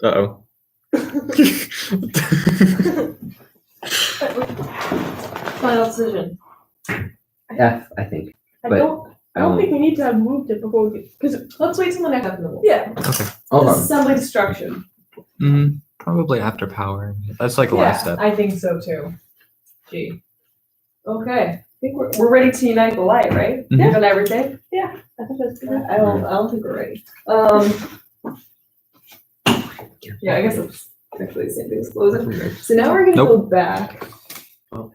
Uh-oh. Final decision. F, I think. I But don't think we need to have moved it before we, because, Let's wait till the next one. yeah, Oh, Disassembly destruction. Probably after power. That's like the last step. I think so too. Gee. Okay. I think we're ready to unite the light, right? Mhm. We've done everything. I think that's good. I don't think we're ready. Yeah, I guess it's actually the same thing as closing. So now we're gonna go back. Oh.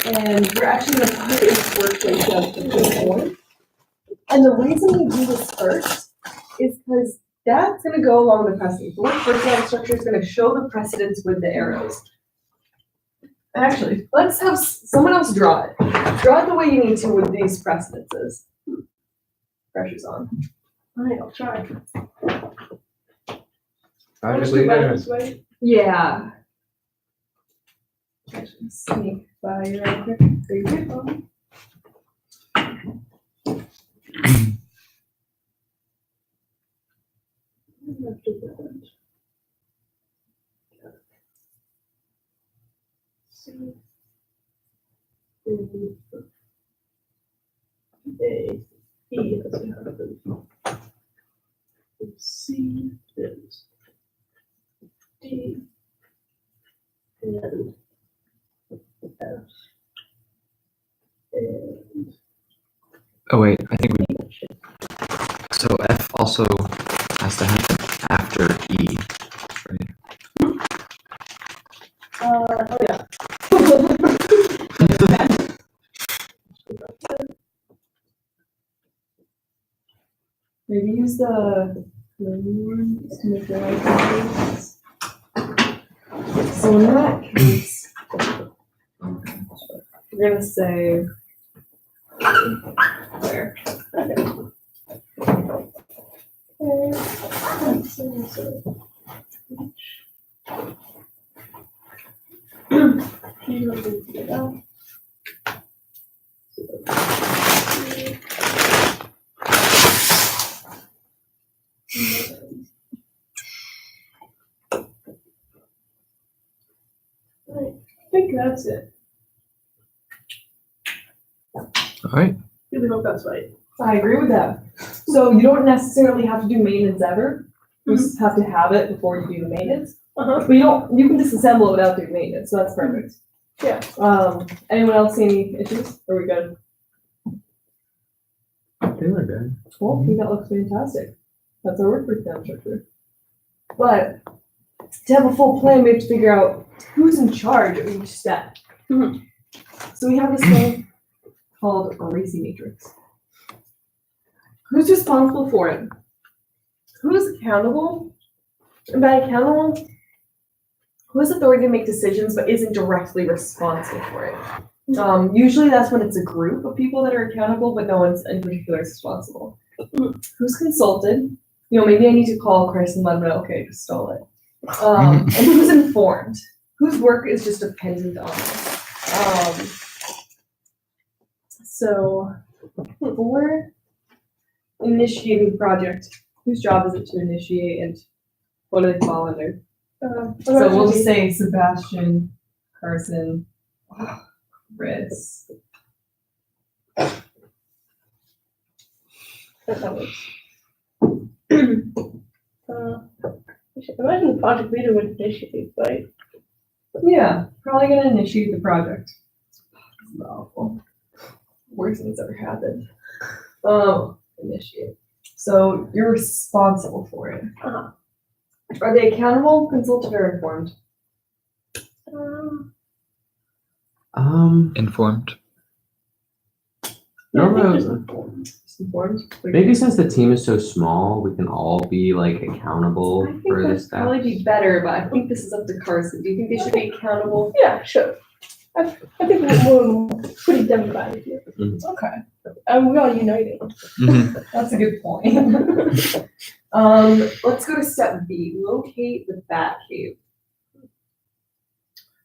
And we're actually gonna put this workplace down to the point. And the reason we do this first is because that's gonna go along the precedence. The work breakdown structure is gonna show the precedence with the arrows. Actually, let's have someone else draw it. Draw it the way you need to with these precedences. Pressure's on. All right, I'll try. I just Let's do leave it better there. this way. Yeah. Actually, sneak by you real quick. There you go. C is D and F and Oh wait, I think we. So F also has to happen after E, right? oh yeah. Maybe use the ones to make the right choices. So in that case, we're gonna say there. I think that's it. All right. Really hope that's right. I agree with that. So you don't necessarily have to do maintenance ever. You just have to have it before you do the maintenance. Uh-huh. But you can disassemble it without doing maintenance, so that's perfect. Yeah. Anyone else see any issues? Are we good? I think we're good. Cool, I think that looks fantastic. That's our work breakdown structure. But to have a full plan, we have to figure out who's in charge of each step. Mhm. So we have this thing called a RACI matrix. Who's responsible for it? Who's accountable? And by accountable, who has authority to make decisions but isn't directly responsible for it? Usually that's when it's a group of people that are accountable, but no one's in particular is responsible. Who's consulted? You know, maybe I need to call Chris and let him know, okay, just stole it. And who's informed? Whose work is just dependent on it? So for initiating the project, whose job is it to initiate and what do they fall under? So we'll just say Sebastian, Carson, Chris. That's how it works. Imagine the project leader would initiate, right? Yeah, probably gonna initiate the project. This is awful. Worst thing that's ever happened. Initiate. So you're responsible for it. Uh-huh. Are they accountable, consulted, or informed? Informed. No, I think no, informed. Just informed? maybe since the team is so small, we can all be like accountable I think for that'd this stuff. probably be better, but I think this is up to Carson. Do you think they should be accountable? Yeah, sure. I think we're pretty democratic here. Okay, And we're all united. that's a good point. Let's go to step B, locate the bat cave.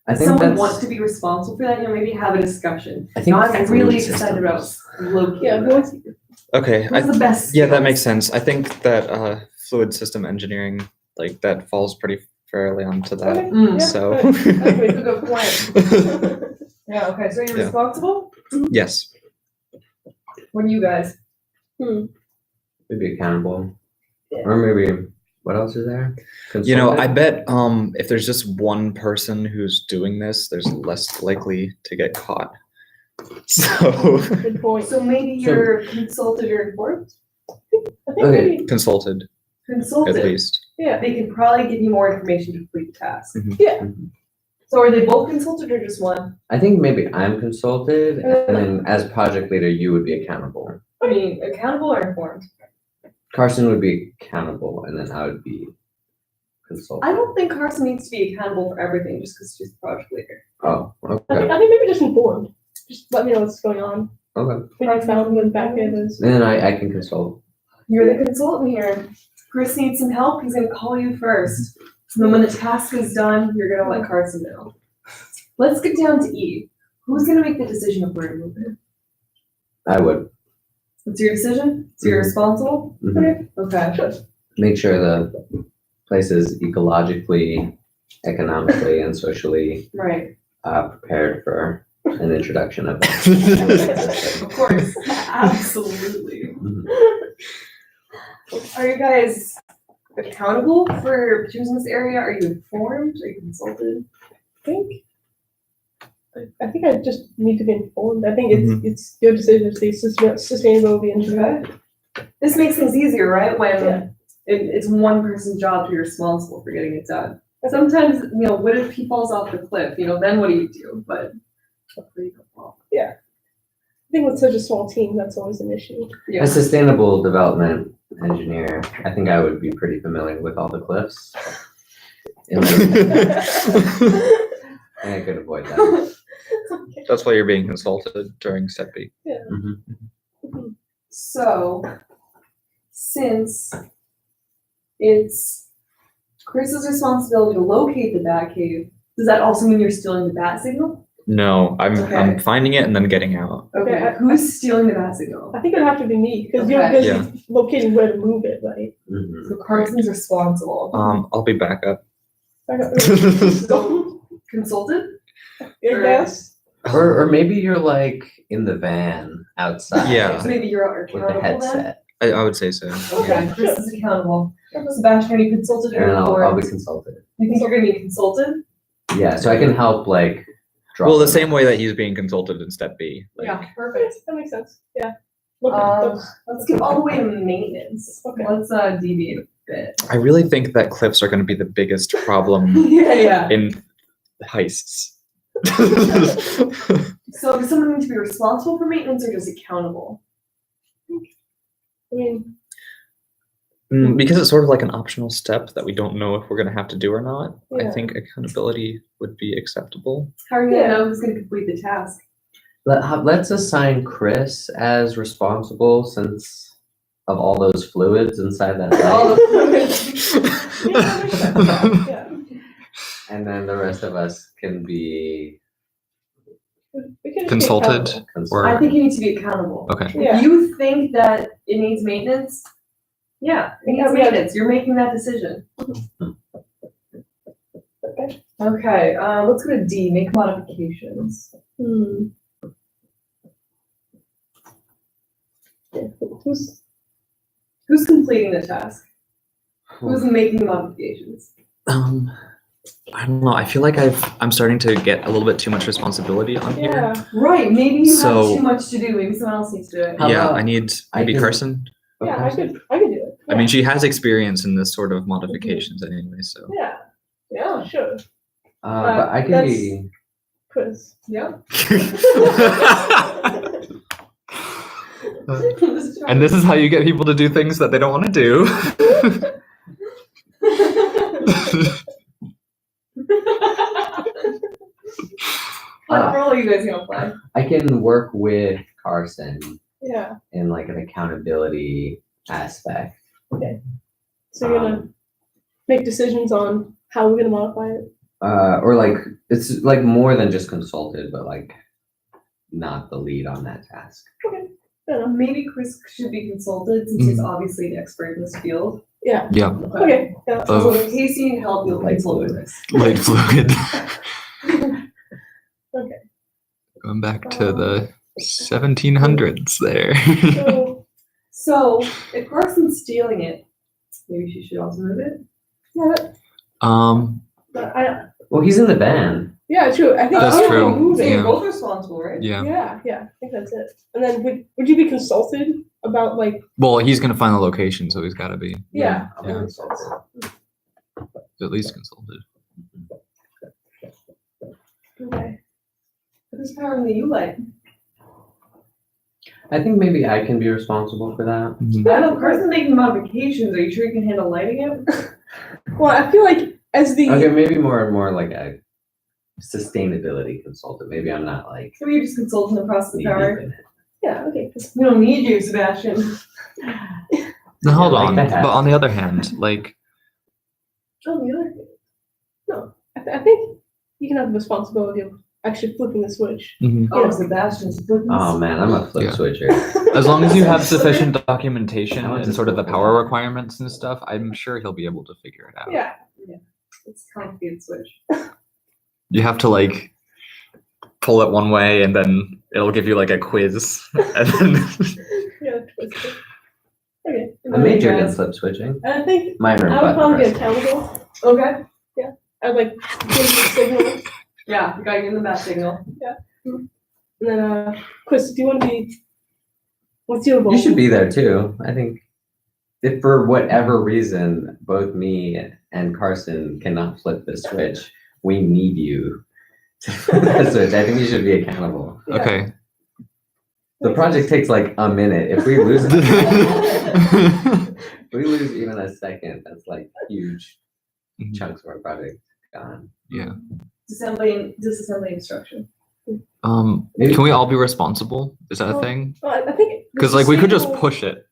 I think Someone that's. wants to be responsible for that, you know, maybe have a discussion. I think I'm really fluid excited about systems. locating. Yeah, that what's- cave. Okay. Who's the best? Yeah, that skills? makes sense. I think that fluid system engineering like that falls pretty fairly onto that. Okay. Mm. Yeah, So good. That's a good point. Yeah, okay, so you're Yeah. responsible? yes. What do you guys? Maybe accountable. Yeah. Or maybe, what else is there? You know, I Consultant? bet if there's just one person who's doing this, there's less likely to get caught. So Good point. So maybe So- you're consulted or informed? I think Okay. maybe, consulted at Consulted. least. yeah. They can probably give you more information to complete the task. Yeah. So are they both consulted or just one? I think maybe I'm consulted, and then as project leader, you would be accountable. I mean, accountable or informed? Carson would be accountable, and then I would be consultant. I don't think Carson needs to be accountable for everything just because she's the project leader. Oh, I okay, think maybe just informed. Just let me know what's going on. okay. When you found when back end is. And then I can consult. You're the consultant here. Chris needs some help, he's gonna call you first. And then when the task is done, you're gonna let Carson know. Let's get down to E. Who's gonna make the decision of where to move it? I would It's your decision? So you're responsible? Okay. Sure. make sure the place is ecologically, economically, and socially Right. prepared for an introduction of that. Of course. Absolutely. Mhm. Are you guys accountable for choosing this area? Are you informed? Are you consulted? I think I just need to be informed. I think it's your decision to see sustainability and Okay. This makes things easier, right? When Yeah. it's one person's job to be responsible for getting it done. Sometimes, what if he falls off the cliff? Then what do you do? But hopefully you don't fall. I think with such a small team, that's always an issue. Yeah. As sustainable development engineer, I think I would be pretty familiar with all the cliffs. And I could avoid that. That's why you're being consulted during step B. Mhm. So, since it's Chris's responsibility to locate the bat cave, does that also mean you're stealing the bat signal? No, I'm Okay. finding it and then getting out. Okay, Okay, who's stealing the bat signal? I think it'd have to be me because you're Okay. busy locating where to move it, right? Mhm. So Carson's responsible. I'll be back up. So, consulted? Yes. Or maybe you're like in the van outside. Yeah. So maybe you're With the accountable then? headset. I would say so. Okay, Chris is accountable. Sebastian, are you consulted And or then I'll be informed? consulted. You think you're gonna be consulted? Yeah, so I can help like draw. Well, the them. same way that he's being consulted in step B. Like, Yeah, perfect. That makes sense. Yeah. Look at Um, those. let's get all the way to maintenance. Okay. Let's deviate a bit. I really think that cliffs are going to be the biggest problem Yeah. in heists. So does someone need to be responsible for maintenance or just accountable? I mean, Because it's sort of like an optional step that we don't know if we're going to have to do or not. I Yeah. think accountability would be acceptable. How are you gonna Yeah. know who's gonna complete the task? Let's assign Chris as responsible since of all those fluids inside that All bag. the yeah, that makes sense. Yeah. And then the rest of us can be We can just be Consulted. accountable. consulted. I think you need to be accountable. Okay. Yeah. If you think that it needs maintenance, yeah, it needs Yeah. maintenance. You're making that decision. Okay. Okay, let's go to D, make modifications. Yeah. Who's Who's completing the task? Who's making modifications? I don't know. I feel like I'm starting to get a little bit too much responsibility on here. yeah. Right, maybe you So- have too much to do. Maybe someone else needs to do it. How Yeah, about I need I maybe can- Carson. Yeah, I Okay. could do it. I mean, she has experience in this sort of modifications anyway, so. Yeah. Yeah, sure. But I can that's- be. Chris. Yeah. And this is how you get people to do things that they don't want to do. What role are you guys gonna play? I can work with Carson Yeah. in like an accountability aspect. So you're gonna make decisions on how we're gonna modify it. Or like it's like more than just consulted, but like not the lead on that task. Fair enough. Maybe Chris should be consulted since he's obviously an expert in this field. Yeah. Yeah, Okay. Yeah. So Of- in case you need help, you'll like fluid this. light fluid. Okay. Going back to the 1700s there. So So if Carson's stealing it, maybe she should also move it. yeah, but Well, he's in the van. yeah, true. I think That's I don't true. move So it. you're Yeah. both responsible, right? Yeah. Yeah, I think that's it. And then would you be consulted about like Well, he's gonna find the location, so he's got to be yeah. Yeah. at least consulted. Okay. Who's powering the U-light? I think maybe I can be responsible for that. Mhm. I know Carson's making modifications. Are you sure you can handle lighting it? Well, I feel like as the Okay, maybe more and more like a sustainability consultant. Maybe I'm not like So you're just consulting the process knee power. deep in it. yeah, okay. 'cause- We don't need you, Sebastian. Now, hold like on, that. but on the other hand, like, Oh, the other thing. No, I think you can have the responsibility of actually flipping the switch. mhm. Oh, Sebastian's flipping. Oh man, I'm a flip Yeah. switcher. as long as you have sufficient documentation I went and to sort of the school for power that. requirements and stuff, I'm sure he'll be able to figure it out. Yeah. It's a complicated switch. You have to like pull it one way, and then it'll give you like a quiz, and then Yeah. twist it. Okay. I majored in flip switching. And I think Minor, I would but probably be press. accountable. Okay. I'd like give the signal. Yeah, you gotta give them that signal. And then Chris, do you want to be what's your role? You should be there too. I think if for whatever reason both me and Carson cannot flip the switch, we need you to flip the switch. I think you should be accountable. Yeah. okay. The project takes like a minute. If we lose if we lose even a second, that's like huge Mhm. chunks of our project gone. Yeah. Disassembly instruction. Maybe- Can we all be responsible? Is that a Well, thing? Well, I think Because like we could just sustainable- push it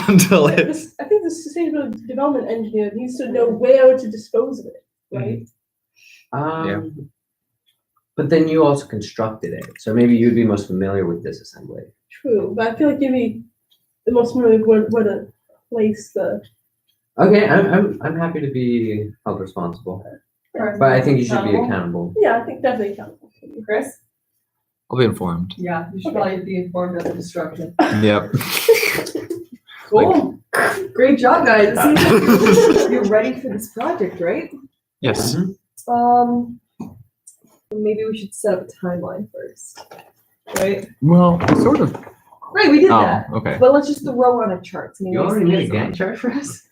until it's. I think the sustainable development engineer needs to know where to dispose of it, right? But then you also constructed it, so maybe you'd be most familiar with disassembly. True, but I feel like you'd be the most familiar with where to place the. Okay, I'm happy to be held responsible, but I think you should be accountable. Yeah, I think definitely accountable. Chris? I'll be informed. Yeah, you should probably be informed of the destruction. Yep. Cool. Great job, guys. It seems like you're ready for this project, right? Yes. Maybe we should set up a timeline first, right? Well, sort of. Right, we did Oh, that. okay. But let's just throw on a chart. So You already need a Gantt chart for us?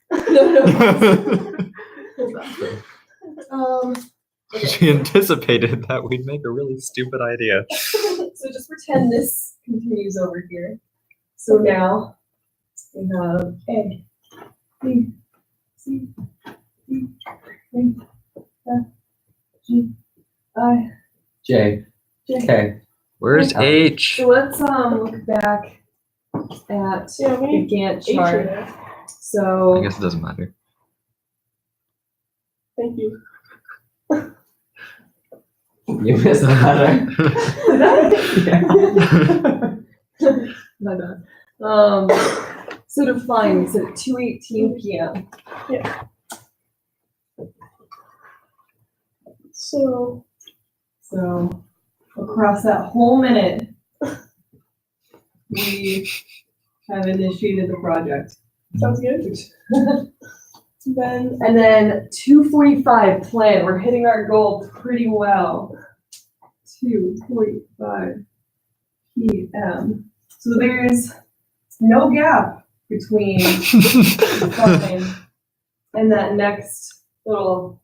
No. She anticipated that we'd make a really stupid idea. So just pretend this continues over here. So now we have A, B, C, D, E, F, G, I, J. J. Okay. Where's Oh. H? So let's look back at Yeah, we the need Gantt H in chart. there. I So guess it doesn't matter. Thank you. You missed the letter. my bad. So define, so 2:18 p.m. So So across that whole minute, we have initiated the project. sounds good. Then And then 2:45 plan, we're hitting our goal pretty well. 2:45 p.m. So there's no gap between the fine and that next little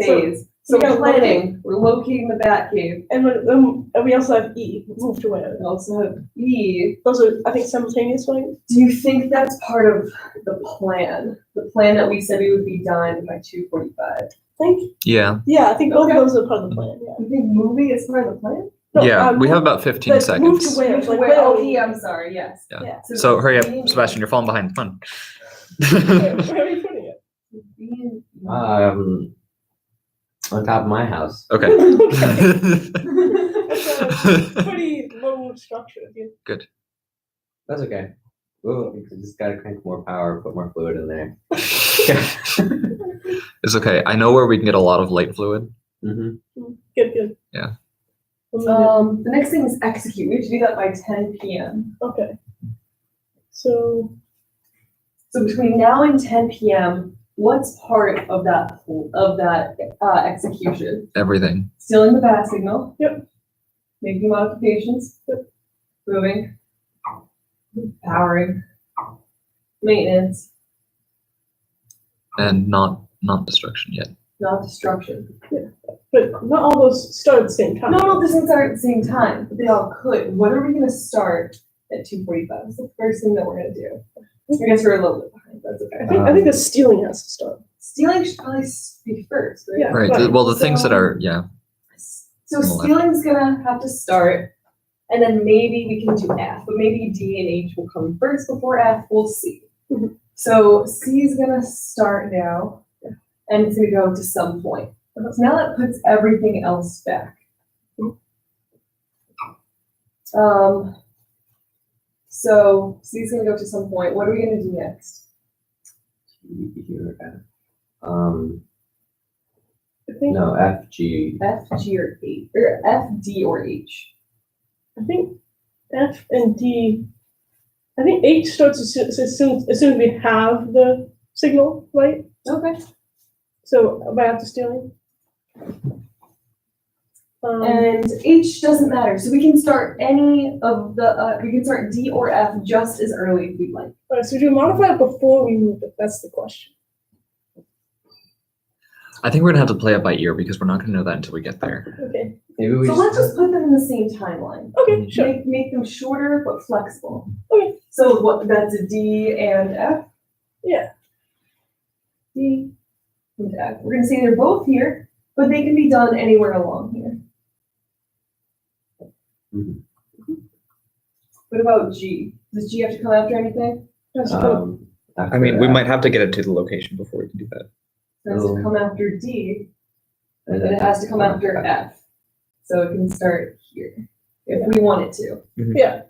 phase. So we gotta we're planning, we're locating the bat cave. and we also have E moved to where? We also have E. Those are I think simultaneous, right? Do you think that's part of the plan? The plan that we said we would be done by 2:45? I think Yeah. yeah, I think both Okay. of those are part of the plan. Yeah. You think movie is part of the plan? No, Yeah, we have about 15 but move to seconds. where? Like, Like wait, where? oh, E, I'm sorry, yes. Yeah. Yeah. So hurry up, being- Sebastian, you're falling behind. Come Where on. are you putting it? being- On top of my house. Okay. It's a pretty low structure. Dude. That's okay. Whoa, you just gotta crank more power, put more fluid in there. It's okay. I know where we can get a lot of light fluid. Mm-hmm. Good. Yeah. The next thing is execute. We have to do that by 10 p.m. Okay. So, So between now and 10 p.m., what's part of that execution? Everything. Stealing the bat signal. Yep. Making modifications. Yep. Moving. Powering. Maintenance. And not destruction yet. Not destruction. but not all those start at the same time. No, this doesn't start at the same time, but they all could. What are we gonna start at 2:45? That's the first thing that we're gonna do. I guess we're a little bit behind, that's okay. I think the stealing has to start. Stealing should probably be first, right? Yeah. Right. Right. Well, the things that So- are, yeah. So On the left. stealing's gonna have to start, and then maybe we can do F, but maybe D and H will come first before F, we'll see. Mhm. So C is gonna start now, and it's gonna go to some point. So now that puts everything else back. So C is gonna go to some point, what are we gonna do next? I think No, F, G. F, G, or H, or F, D, or H? I think F and D. I think H starts as soon as we have the signal, right? Okay. So right after stealing. And H doesn't matter, so we can start any of the, we can start D or F just as early if we'd like. Alright, so do we modify it before we move it? That's the question. I think we're gonna have to play it by ear because we're not gonna know that until we get there. Okay. Maybe we So let's just put them in the same timeline. Okay, sure. Make them shorter but flexible. Okay. So what, that's a D and F? Yeah. D and F. We're gonna say they're both here, but they can be done anywhere along here. Mhm. What about G? Does G have to come after anything? That's good. I mean, we might have to get it to the location before we can do that. It has to come after D, And and it has to come after F. So it can start here, if we want it to. Yeah.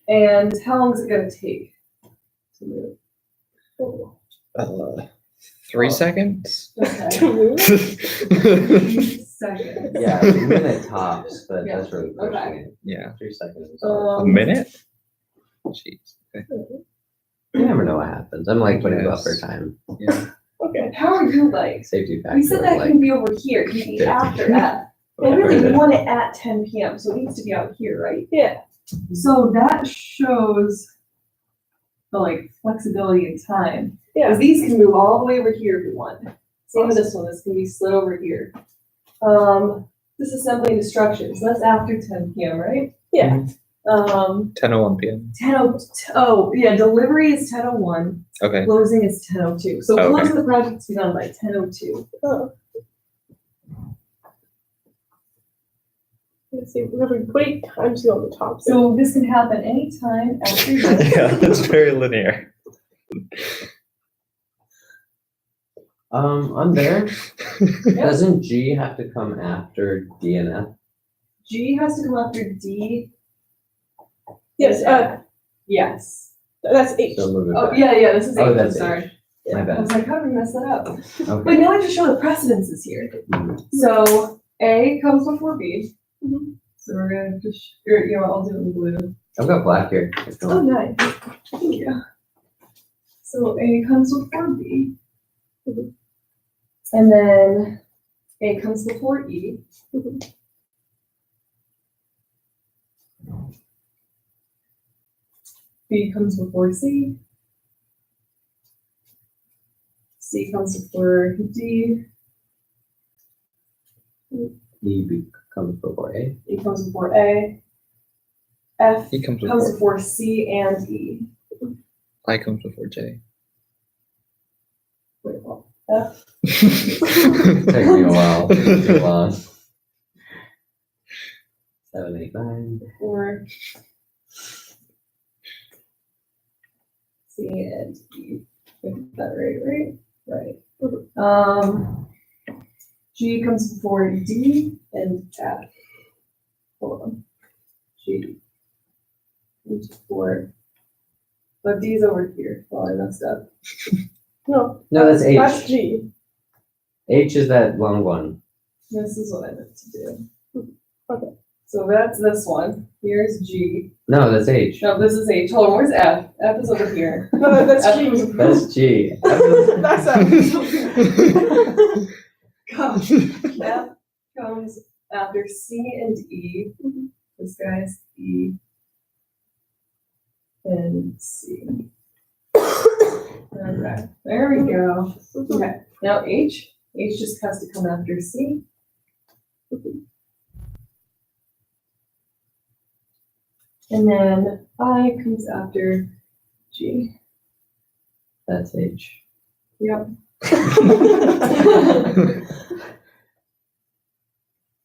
And how long is it gonna take to move? 3 seconds. Okay. To move? 3 seconds. Yeah, a minute tops, but Yeah, that's really pushing okay. it. Yeah. 3 seconds. A minute? Jeez. Okay. You never know what happens. I'm like putting Yes. buffer time. Yeah. Okay. How are you like? Safety factor. We said that like, can be over here, it can be Yeah. after F. But really, we want it at 10 p.m., so it needs to be out here, right? Yeah. So that shows the like flexibility in time. Yeah. Because these can move all the way over here if we want. Same with this one, this can be slid over here. Disassembly and destruction, so that's after 10 p.m., right? Yeah. 10:01 p.m. 10:00, yeah, delivery is 10:01, Okay. closing is 10:02. So Okay. closing the project to be done by 10:02. Oh. Let's see. We have a great time to on the top. So this can happen anytime after this. Yeah, that's very linear. I'm there. Doesn't G have to come after D and F? G has to come after D. Yes. Yes. That's H. So move it Oh, back. yeah, this is H, Oh, I'm that's sorry. H. My I was bad. like, how did we mess that up? Okay. But now I just show the precedences here. Mhm. So A comes before B. Mhm. So we're gonna just, or, you know, I'll do it in blue. I've got black here. Oh, nice. Thank you. So A comes before B. Mhm. And then A comes before E. Mhm. B comes before C. C comes before D. Comes before A. E comes before A. F He comes comes before. before C and E. I comes before J. Wait, what? F. Took me a while. Too long. 7, 8, 9. Before C and E. Is that right? Right. G comes before D and F. Hold on. G comes before But D's over here. Oh, I messed up. No. No, that's H. That's G. H is that long one. This is what I meant to do. Okay. So that's this one. Here's G. No, that's H. No, this is H. Hold on, where's F? F is over here. No, that's F G. is- That's G. That's Gosh. F comes after C and E. This guy's E and C. Okay, there we go. Okay, now H. H just has to come after C. And then I comes after G. That's H. Yep.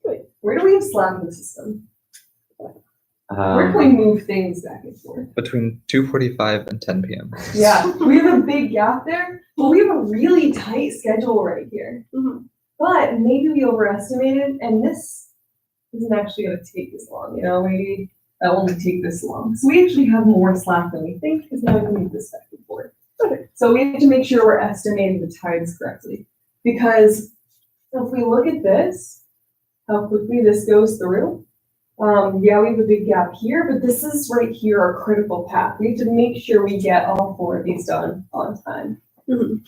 Wait, where do we have Slack in the system? Where can we move things back and forth? Between 2:45 and 10 p.m. Yeah, we have a big gap there, but we have a really tight schedule right here. Mhm. But maybe we overestimated, and this isn't actually going to take this long. You know, maybe that will only take this long. So we actually have more slack than we think, because now we can move this back and forth. Okay. So we have to make sure we're estimating the times correctly, because if we look at this, how quickly this goes through. Yeah, we have a big gap here, but this is right here our critical path. We have to make sure we get all 4 of these done on time. Mhm.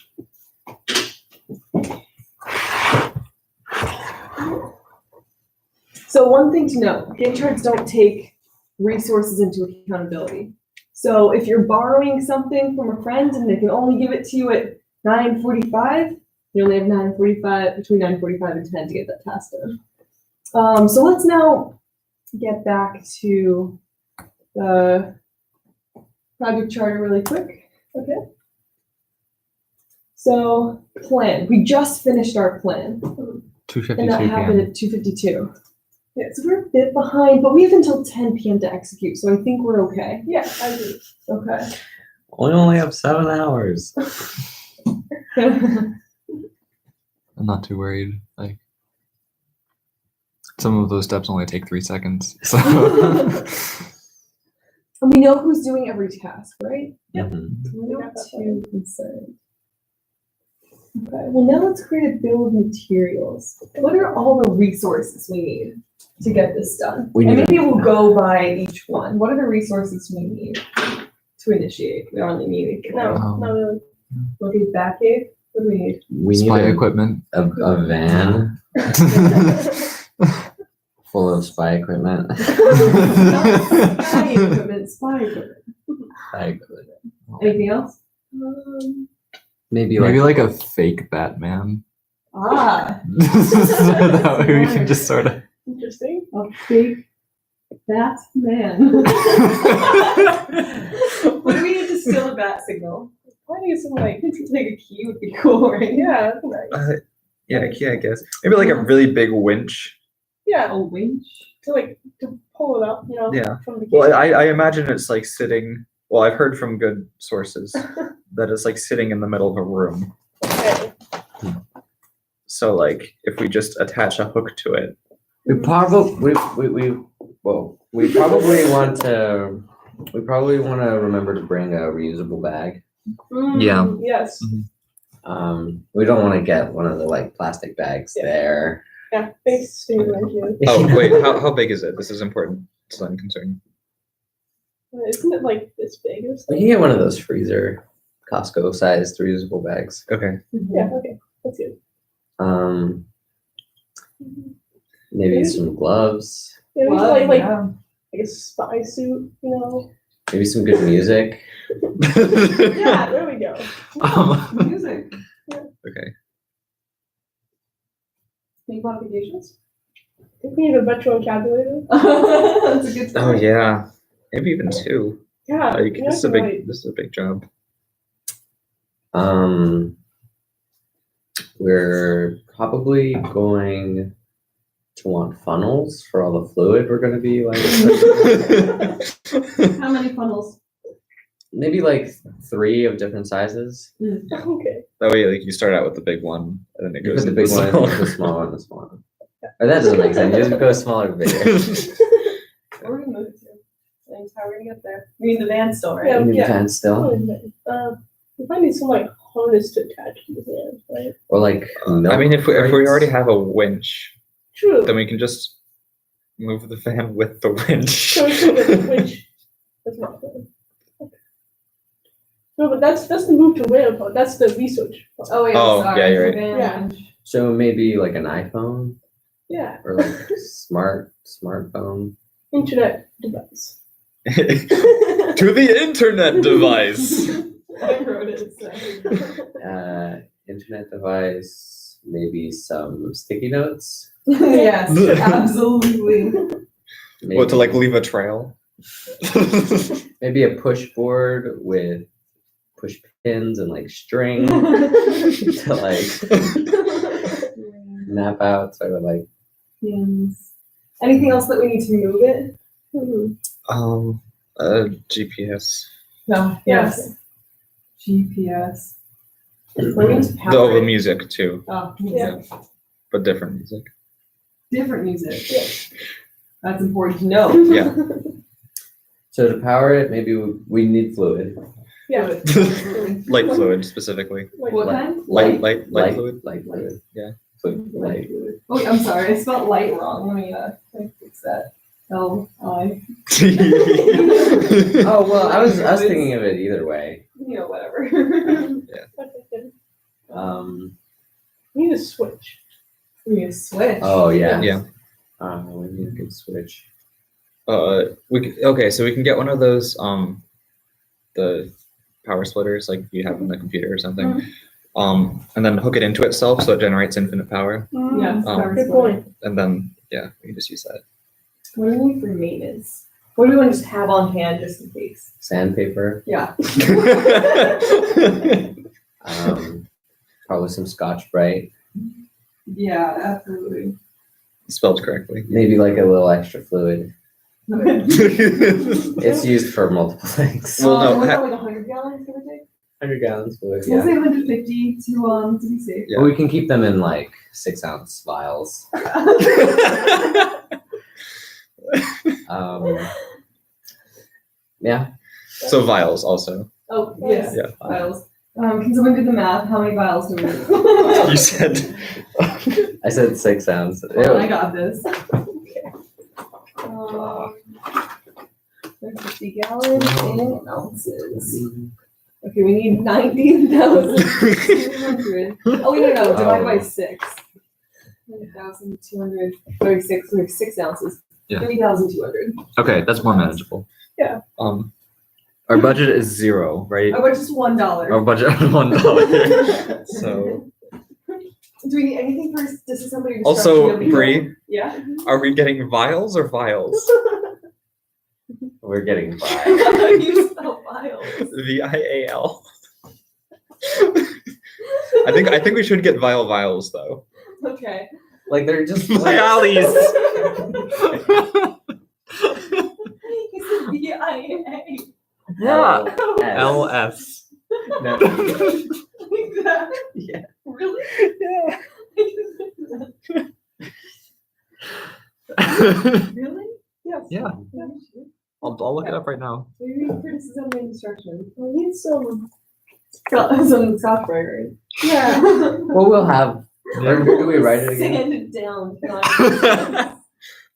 So one thing to note, Gantt charts don't take resources into accountability. So if you're borrowing something from a friend and they can only give it to you at 9:45, you only have 9:45, between 9:45 and 10 to get that task done. So let's now get back to the project charter really quick. Okay. So plan, we just finished our plan. 2:52 And that happened p.m. at 2:52. Yeah, so we're a bit behind, but we have until 10 p.m. to execute, so I think we're okay. Yeah, I agree. Okay. We only have 7 hours. I'm not too worried. Like, some of those steps only take 3 seconds. So And we know who's doing every task, right? Mhm. So we're not too concerned. Okay, well now let's create a bill of materials. What are all the resources we need to get this done? We And need maybe we'll go by each one. What are the resources we need to initiate? We only need No, Um, not really. look at back aid. What do we need? We need spy a, equipment. a van full of spy equipment. Spy equipment, spy equipment. Spy equipment. Anything else? Maybe Maybe like like a fake Batman. Ah, So that way we can just sort of. Interesting. a big bat man. What do we need to steal a bat signal? I think it's some like, Like a key would be cool, right? yeah, that's nice. Yeah, I guess. Maybe like a really big winch. Yeah, A winch. to pull it up, you know, Yeah. from the Well, kitchen. I imagine it's like sitting. Well, I've heard from good sources that it's like sitting in the middle of a room. Okay. So like if we just attach a hook to it. we probably we probably want to remember to bring a reusable bag. Yeah. Yes. We don't want to get one of the like plastic bags Yeah. there. Yeah. Thanks, Steve. Thank you. Oh wait, how big is it? This is important. So I'm concerned. Isn't it like this big or We something? can get one of those freezer Costco sized reusable bags. Okay. Yeah. Okay. That's good. Maybe some gloves, Yeah, maybe Well, like yeah. a spy suit, you know. maybe some good music. Yeah. There we go. Music. Okay. Any modifications? I think we need a virtual calculator. That's a good Oh point. yeah. Maybe even 2. Yeah. Like you're this is a not big right. this is a big job. We're probably going to want funnels for all the fluid we're going to be like. How many funnels? Maybe like 3 of different sizes. Okay. That way like you start out with the big one and then it You goes put the into big one, smaller. the small one, the small one. Or that doesn't make sense. You just go smaller to bigger. Where are we moving to? And how are we gonna get there? mean the van still, right? Yeah. In the van still, We might need some like harness to attach to the van, right? or like. I mean, if we milk already crates. have a winch, True. then we can just move the van with the winch. So we should get the winch. That's not good. Okay. No, but that's the move to whale part. That's the research. part. Oh wait, Oh, sorry. yeah, you're the right. van. So maybe like an iPhone Yeah. or like smartphone. Internet device. To the internet device. I wrote it. So. Internet device, maybe some sticky notes. Yes, absolutely. Maybe, What, to like leave a trail? maybe a push board with push pins and like string to like map out sort of like Pins. Anything else that we need to move it? GPS. No. Yes. GPS. We need to The power it. music too, Oh, Yeah. music. but different music. Different music. Yeah. That's important to know. Yeah. so to power it maybe we need fluid. Yeah. Light fluid specifically. Like, What Light- kind? Light fluid. Light fluid. Yeah. Fluid, light. Oh, wait, I'm sorry. I spelled light wrong. Let me fix that. L-I. Oh well, I was thinking of it either way. You know, whatever. okay, good. We need a switch. We need a switch. Oh yeah. Yeah. We need a good switch. Okay, so we can get one of those the power splitters like you have on the computer or something. And then hook it into itself so it generates infinite power. Yeah. Good point. And then yeah, we can just use that. What do we need for maintenance? What do we want to just have on hand just in case? Sandpaper. Yeah. Probably some Scotch Brite. Yeah, absolutely. Spelled correctly. Maybe like a little extra fluid. Okay. It's used for multiple things. Well, no, what ha- about like 100 gallons, give or take? 100 gallons fluid. We'll Yeah. say 150 to be safe. Yeah. But we can keep them in like 6-ounce vials. Yeah. So vials also. Oh, yes. Yeah. Vials. Can someone do the math? How many vials do we need? You said I said 6 ounce. Oh, I got this. Um, 50 gallons in ounces. Okay, we need 19,200. Oh, wait, no, divide by 6. 9,236, we have 6 ounces. Yeah. 30,200. Okay, that's more manageable. Our budget is 0, right? I want just $1. Our budget is $1. so. Do we need anything for this is somebody who's Also, structurally Bree, ill? Yeah. are we getting vials or vials? We're getting by. You spell vials. VIAL. I think we should get vials though. Okay. Like they're just Vialis. He said VIA. Yeah. S. LS. No. Like that? Yeah. Really? Yeah. Really? Yes. Yeah. I'll look it up right now. We need criticism and instruction. We need some. Some software, right? Yeah. Well, we'll have. Or do we write it again? Sand it down.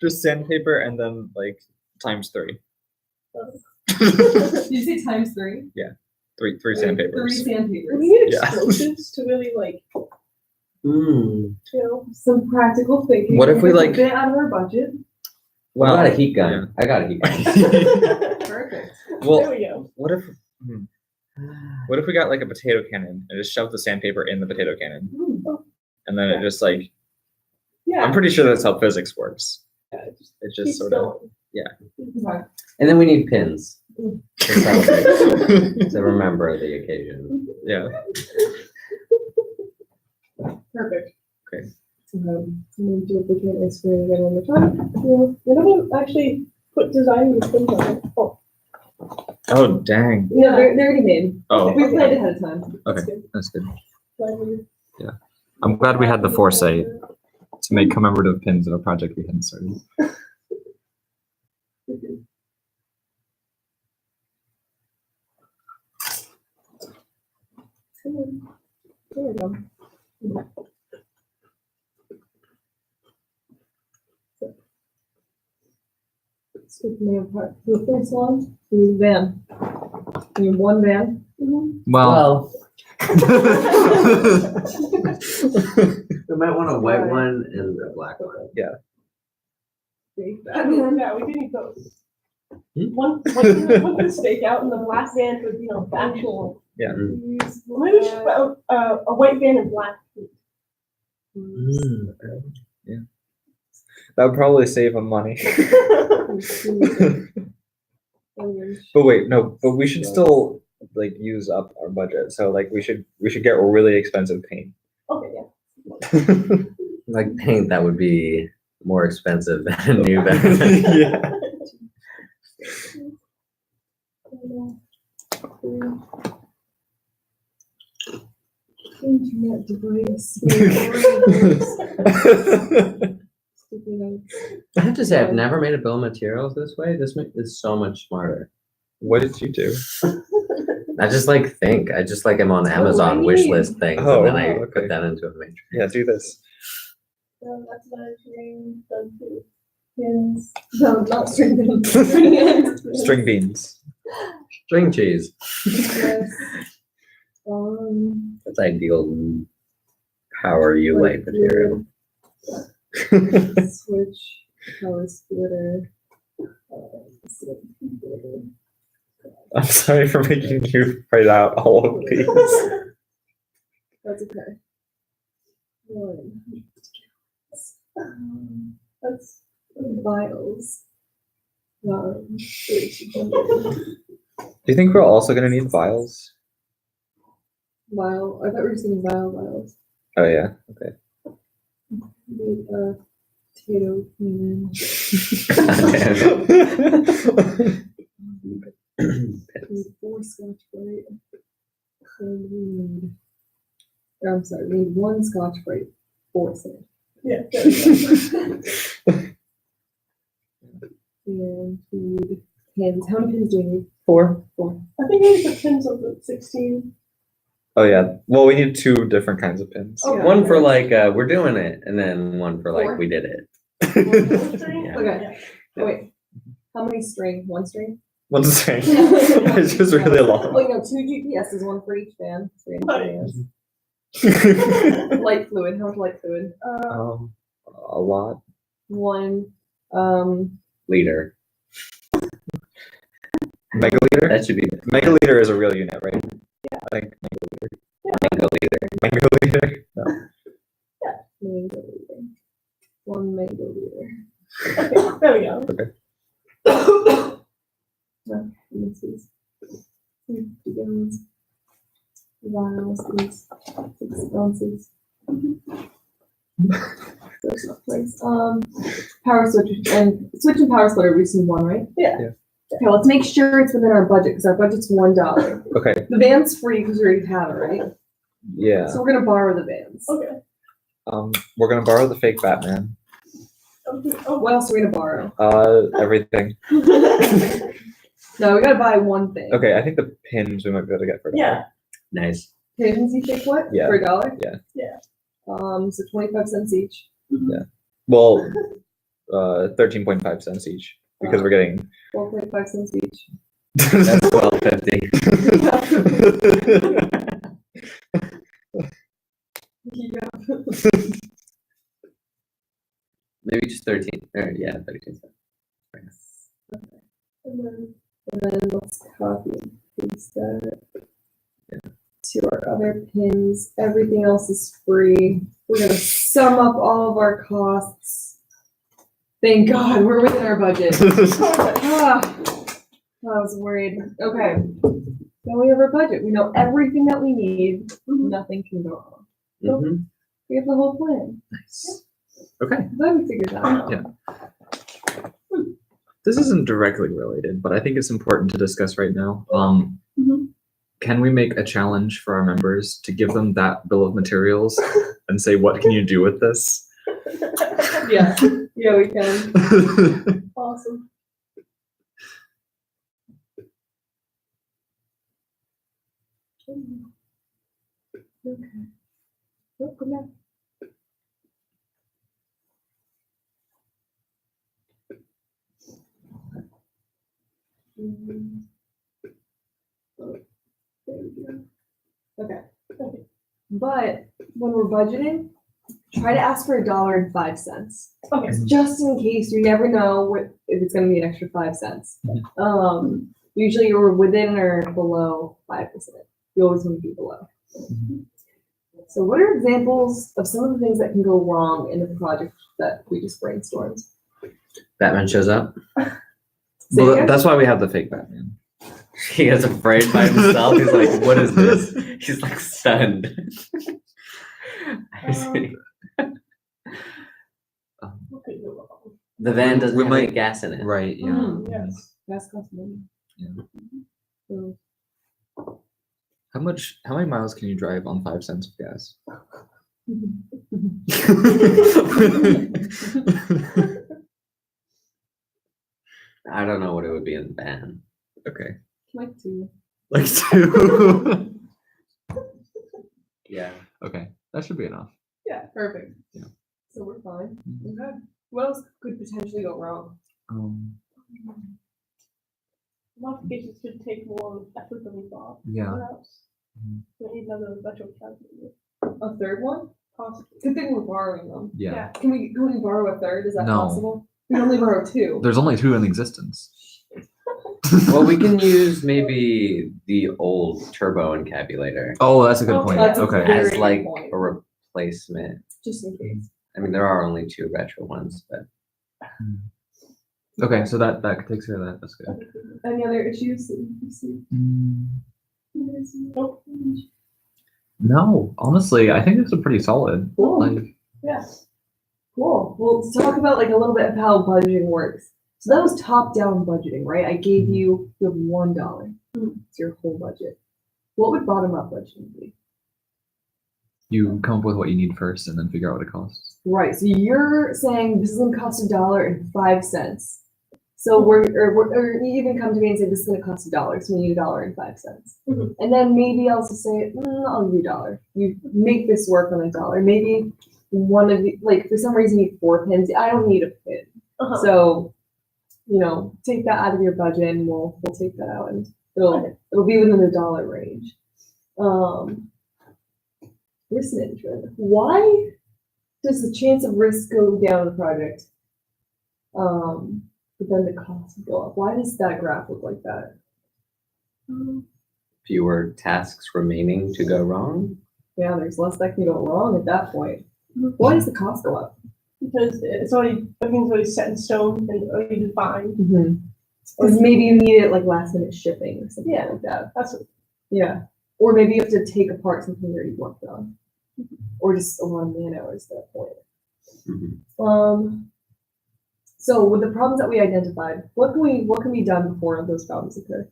Just sandpaper and then like times 3. Did you say times 3? Three 3 sandpapers. sandpapers. We need Yeah. explosives to really like, Mm. you know. Some practical thinking. What if we, It's a like- bit out of our budget? I got a heat gun. I got a heat gun. Perfect. There Well, we go. what if we got like a potato cannon and just shoved the sandpaper in the potato cannon and then it just like Yeah. I'm pretty sure that's how physics works. Yeah, It keep just sort of going. Okay. And then we need pins to celebrate, yeah. to remember the occasion. Perfect. Okay. So, I'm gonna duplicate my screen again one more time. Yeah. We don't actually put design the things on it. Oh, Oh dang. No, they're already made. Oh, We planned ahead of time. okay. that's good. That's good. Finally. I'm glad we had the foresight to make commemorative pins of a project we hadn't started. There we go. Speaking of part, the first one, we need a van. We need one van. Well, We might want a white one and a black one. Big I van. mean, yeah, we do need those. Hmm? One for the stakeout and the black van for, you know, the actual. Mm. Maybe we should put a white van and black. Mm. That would probably save them money. But wait, no, but we should still like use up our budget. So like we should get really expensive paint. Okay, yeah. Like paint that would be more expensive than a new van. Yeah. Internet device. Sticky notes. I have to say, I've never made a bill of materials this way. This is so much smarter. What did you do? I just like think. I just like am on Amazon wish list things, Oh, and then I okay. put that into a matrix. Yeah, do this. So that's measuring the two. Pins. No, not string pins. String ends. String beans. String cheese. Yes. That's ideal power you light material. Switch, power splitter. I'm sorry for making you write out all of these. That's okay. One. That's vials. Do you think we're also gonna need vials? Vial. I thought we were saying vials. Oh yeah. Okay. Need a potato can. Need 4 Scotch Brite. And we need. I'm sorry, we need 1 Scotch Brite, 4 sand. Yeah. There we go. And we need pins. How many pins do we need? 4. 4. I think we need the pins of the 16. Oh yeah. Well, we need 2 different kinds of pins. Oh, One for like we're doing it, and then one for like 4? we did it. Yeah. Okay. Oh, wait. How many string? 1 string? One string. It's just really Oh, long. you know, 2 GPSs, 1 for each band. 3 Nice. bands. Light fluid. How much light fluid? A lot. 1. Liter. Megaliter. That should be Megaliter is a real unit, right? Yeah. I think megaliter. megaliter. No. Mango liter. 1 mango liter. Okay, there we go. This is 50 gallons. Vials is 6 ounces. There's no place. Power switch and switching power splitter, we just need 1, right? Yeah. Yeah. Okay, let's make sure it's within our budget because our budget's $1. Okay. The van's free because we already have it, right? Yeah. So we're gonna borrow the vans. Okay. We're gonna borrow the fake Batman. Oh, What else are we gonna borrow? Everything. No, we gotta buy 1 thing. Okay, I think the pins we might be able to get for $1. yeah. Nice. Pins you think what? Yeah. For $1? Yeah. Yeah. So 25 cents each. Well, 13.5 cents each because we're getting. 4.5 cents each. That's $12.50. Yeah. Maybe just 13. Or yeah, 13 cents. And then let's copy and paste that to our other pins. Everything else is free. We're gonna sum up all of our costs. Thank God, we're within our budget. Ah, I was worried. Okay. Now we have our budget. We know everything that we need. Nothing can go wrong. Mhm. We have the whole plan. Nice. Okay. Glad we figured that out. Yeah. This isn't directly related, but I think it's important to discuss right now. Mhm. Can we make a challenge for our members to give them that bill of materials and say, what can you do with this? Yeah. Yeah, we can. Awesome. Okay. Oh, come back. Oh, there we go. Okay. But when we're budgeting, try to ask for $1.05. Okay. Just in case, you never know if it's gonna be an extra 5 cents. Usually you're within or below 5%. You always want to be below. So what are examples of some of the things that can go wrong in a project that we just brainstormed? Batman shows up. Say Well, again? that's why we have the fake Batman. He gets afraid by himself. He's like, "What is this?" He's like stunned. What could go wrong? The van doesn't We have any might- gas in it. Right. Yeah. Mm, Yes. Gas costs money. Yeah. So, How many miles can you drive on 5 cents of gas? I don't know what it would be in the van. Okay. like to. Like 2. Yeah. Okay. That should be enough. Yeah, perfect. Yeah. So we're fine. Mhm. Okay. What else could potentially go wrong? Modifications could take more effort than we thought. Yeah. What else? Mhm. We need another virtual calculator. A third one? Possibly. Good thing we're borrowing them. Yeah. Can we borrow a third? Is that No. possible? We can only borrow 2. There's only 2 in existence. Well, we can use maybe the old turbo encabulator Oh, that's a good Oh, point. that's a Okay. very as good like point. a replacement. Just in case. I mean, there are only 2 retro ones, but Okay. So that takes care of that. That's good. Any other issues that you see? Nope. No, honestly, I think this is pretty solid. Cool. Like, Yes. Cool. Well, let's talk about like a little bit of how budgeting works. So that was top-down budgeting, right? I gave you have $1. It's your whole budget. What would bottom-up budgeting be? you come up with what you need first and then figure out what it costs. Right. So you're saying this is going to cost $1.05. So or you even come to me and say this is going to cost $1, so we need $1.05. Mhm. And then maybe I'll just say, I'll give you $1. You make this work on $1. Maybe one of the, like, for some reason you need 4 pins. I don't need a pin. Uh-huh. So, take that out of your budget and we'll take that out and it'll be within the $1 range. Risk management. Why does the chance of risk go down in the project? But then the costs go up. Why does that graph look like that? fewer tasks remaining to go wrong. Yeah, there's less that can go wrong at that point. Why does the cost go up? Because everything's already set in stone and already defined. Because maybe you need it like last minute shipping or something like that. That's what, Yeah. Or maybe you have to take apart something that you've worked on. Or just a lot of man hours at that point. Mhm. So with the problems that we identified, what can be done before those problems occur?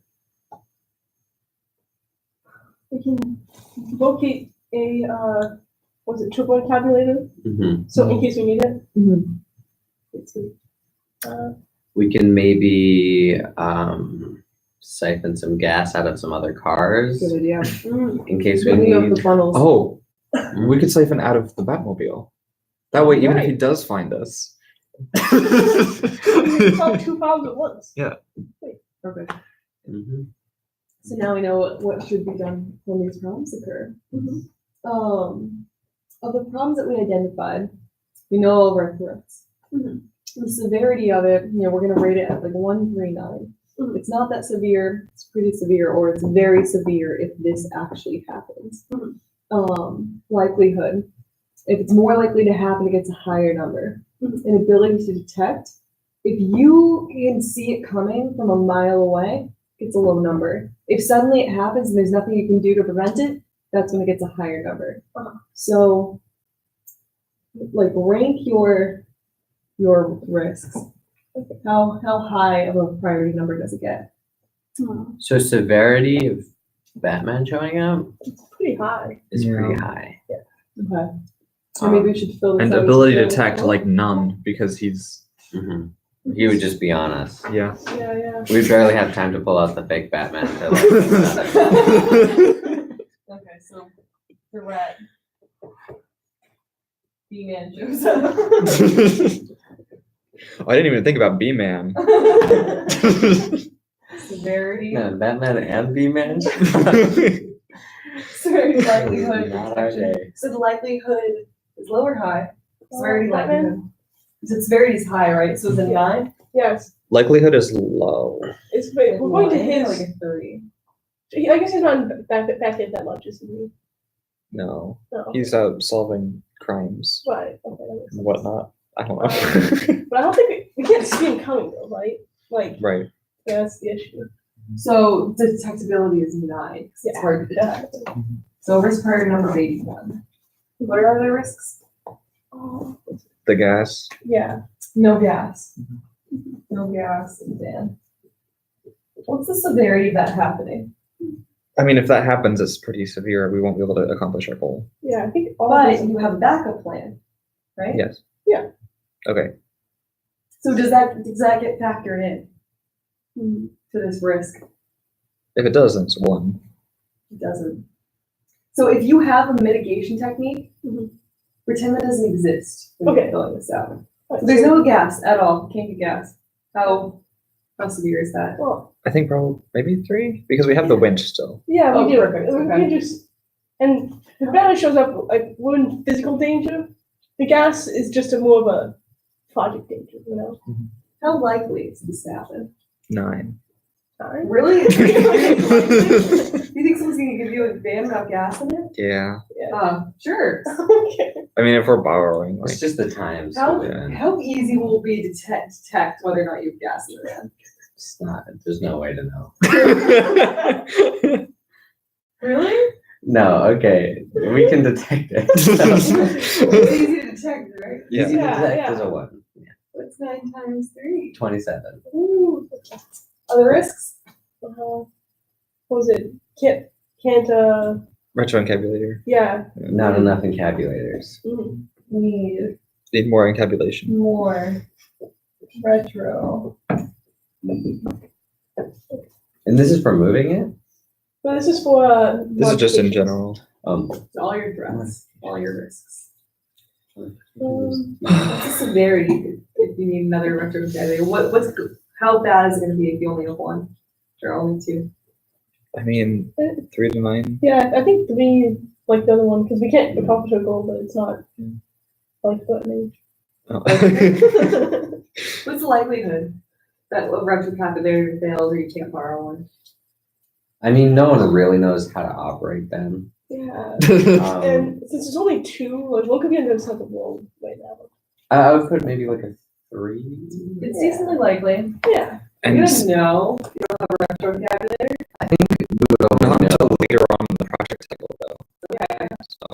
we can locate a turbo tabulator, Mhm. so in case we need it. It's, We can maybe siphon some gas out of some other cars Good idea. in case we Let me know need. the funnels. Oh, we could siphon out of the Batmobile. That way, even if he Right. does find us. we can solve 2 problems at once. Perfect. Mhm. So now we know what should be done when these problems occur. Of the problems that we identified, we know all of our threats. The severity of it, we're gonna rate it at like 139. It's not that severe, it's pretty severe, or it's very severe if this actually happens. Likelihood, if it's more likely to happen, it gets a higher number. And ability to detect, if you can see it coming from a mile away, it's a low number. If suddenly it happens and there's nothing you can do to prevent it, that's when it gets a higher number. So, like, rank your risks. How high of a priority number does it get? So severity of Batman showing up It's pretty high. is pretty Yeah. high. Okay. So maybe we should fill this And out as ability a- to detect, like, none, because he's. Mhm. He would just be on us. Yeah. Yeah. We barely have time to pull out the fake Batman. To, like, Okay, so threat, B-Man shows up. Oh, I didn't even think about B-Man. Severity, No, Batman and B-Man? severity, likelihood. Not our day. So the likelihood is low or high? Severity, Batman? likelihood. So severity is high, right? So it's a 9? Yes. Likelihood is low. It's wait, we're going to his. like a 3. I guess he's not back hit that much, is he? No, No. he's out solving crimes Right. Okay. That makes and sense. whatnot. I don't know. But I don't think we can't see him coming though, right? Like, Right. yeah, that's the issue. So detectability is 9, 'cause it's Yeah. hard to detect. So risk priority number is 81. What are other risks? Oh, The gas. yeah. No gas. No gas and Dan. What's the severity of that happening? I mean, if that happens, it's pretty severe. We won't be able to accomplish our goal. Yeah, I think all But of you have a backup plan, right? Yes. Yeah. Okay. So does that get factored in this. to this risk? If it does, then it's 1. It doesn't. So if you have a mitigation technique, Mhm. pretend that doesn't exist when Okay. you're filling this out. Right, So there's so- no gas at all. Can't get gas. How severe is that? Well, I think probably maybe 3 because we have the winch still. yeah, Oh, we do. perfect, We okay. can just, and if Batman shows up, like, we're in physical danger. The gas is just a more of a project danger, you know? How likely is this to happen? 9. Sorry. Really? You think someone's gonna give you a van without gas in it? Yeah. Sure. Okay. I mean, if we're borrowing, like, It's just the times. How, Yeah. how easy will it be to detect whether or not you have gas in the van? It's not, there's no way to know. Really? No, okay, we can detect it. It's easy to detect, right? Yeah. Easy to Yeah, detect yeah. is a 1. Yeah. What's 9 times 3? 27. Ooh. Other risks? What was it? Can't, retro encabulator. yeah. Not enough encabulators. Mhm. Need Need more encabulation. more retro. And this is for moving it? But this is for, This is just in modifications. general. So all your threats, all your risks. Um, What's the severity if you need another retro encabulator? How bad is it gonna be if you only have 1? Or only 2? I mean, 3 to 9. Yeah, I think 3, like the other one, because we can't accomplish our goal, but it's not like threatening. Oh. What's the likelihood that a retro encabulator fails or you can't borrow one? I mean, no one really knows how to operate them. Yeah. Um, And since there's only 2, like one could be on the other side of the world right now. I would put maybe like a 3. It's decently likely. Yeah. And You don't know if you don't have a retro encabulator. I think we would we'll only have know. to later on in the project cycle, though. Yeah. So,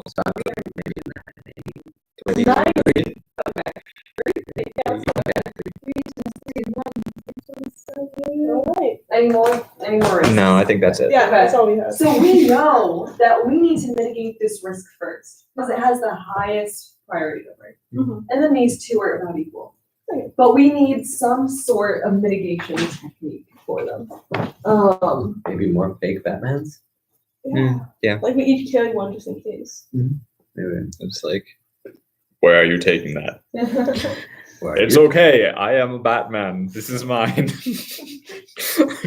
Maybe maybe Nine. 3. Alright. Any more risks? No, I think that's it. Yeah, Okay. that's all we have. So we know that we need to mitigate this risk first, because it has the highest priority number. Mhm. And then these 2 are about equal. Okay. But we need some sort of mitigation technique for them. maybe more fake Batmans? Yeah. Like we each carry one just in case. Maybe. It's like, where are you taking that? Or It's okay. I am a Batman. This is mine.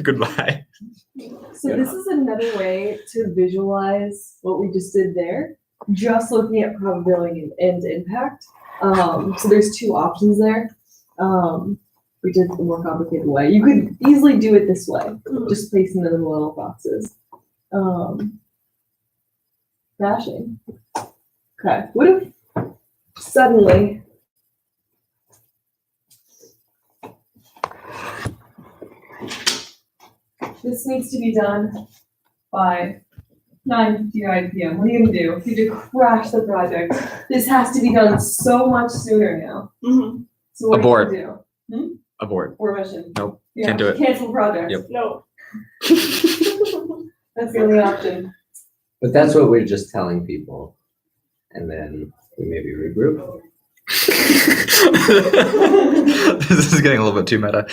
Goodbye. So this is another way to visualize what we just did there, just looking at probability and impact. So there's 2 options there. We did the more complicated way. You could easily do it this way, just placing them in the little boxes. Crashing. Okay, what if suddenly this needs to be done by 9:59 p.m. What are you gonna do? You have to crash the project. This has to be done so much sooner now. Mm-hmm. So what Abort. do you do? Abort. Or mission? Nope, Yeah, can't do it. Cancel the project. Yep. No. That's the only option. But that's what we're just telling people. And then we maybe regroup. This is getting a little bit too meta.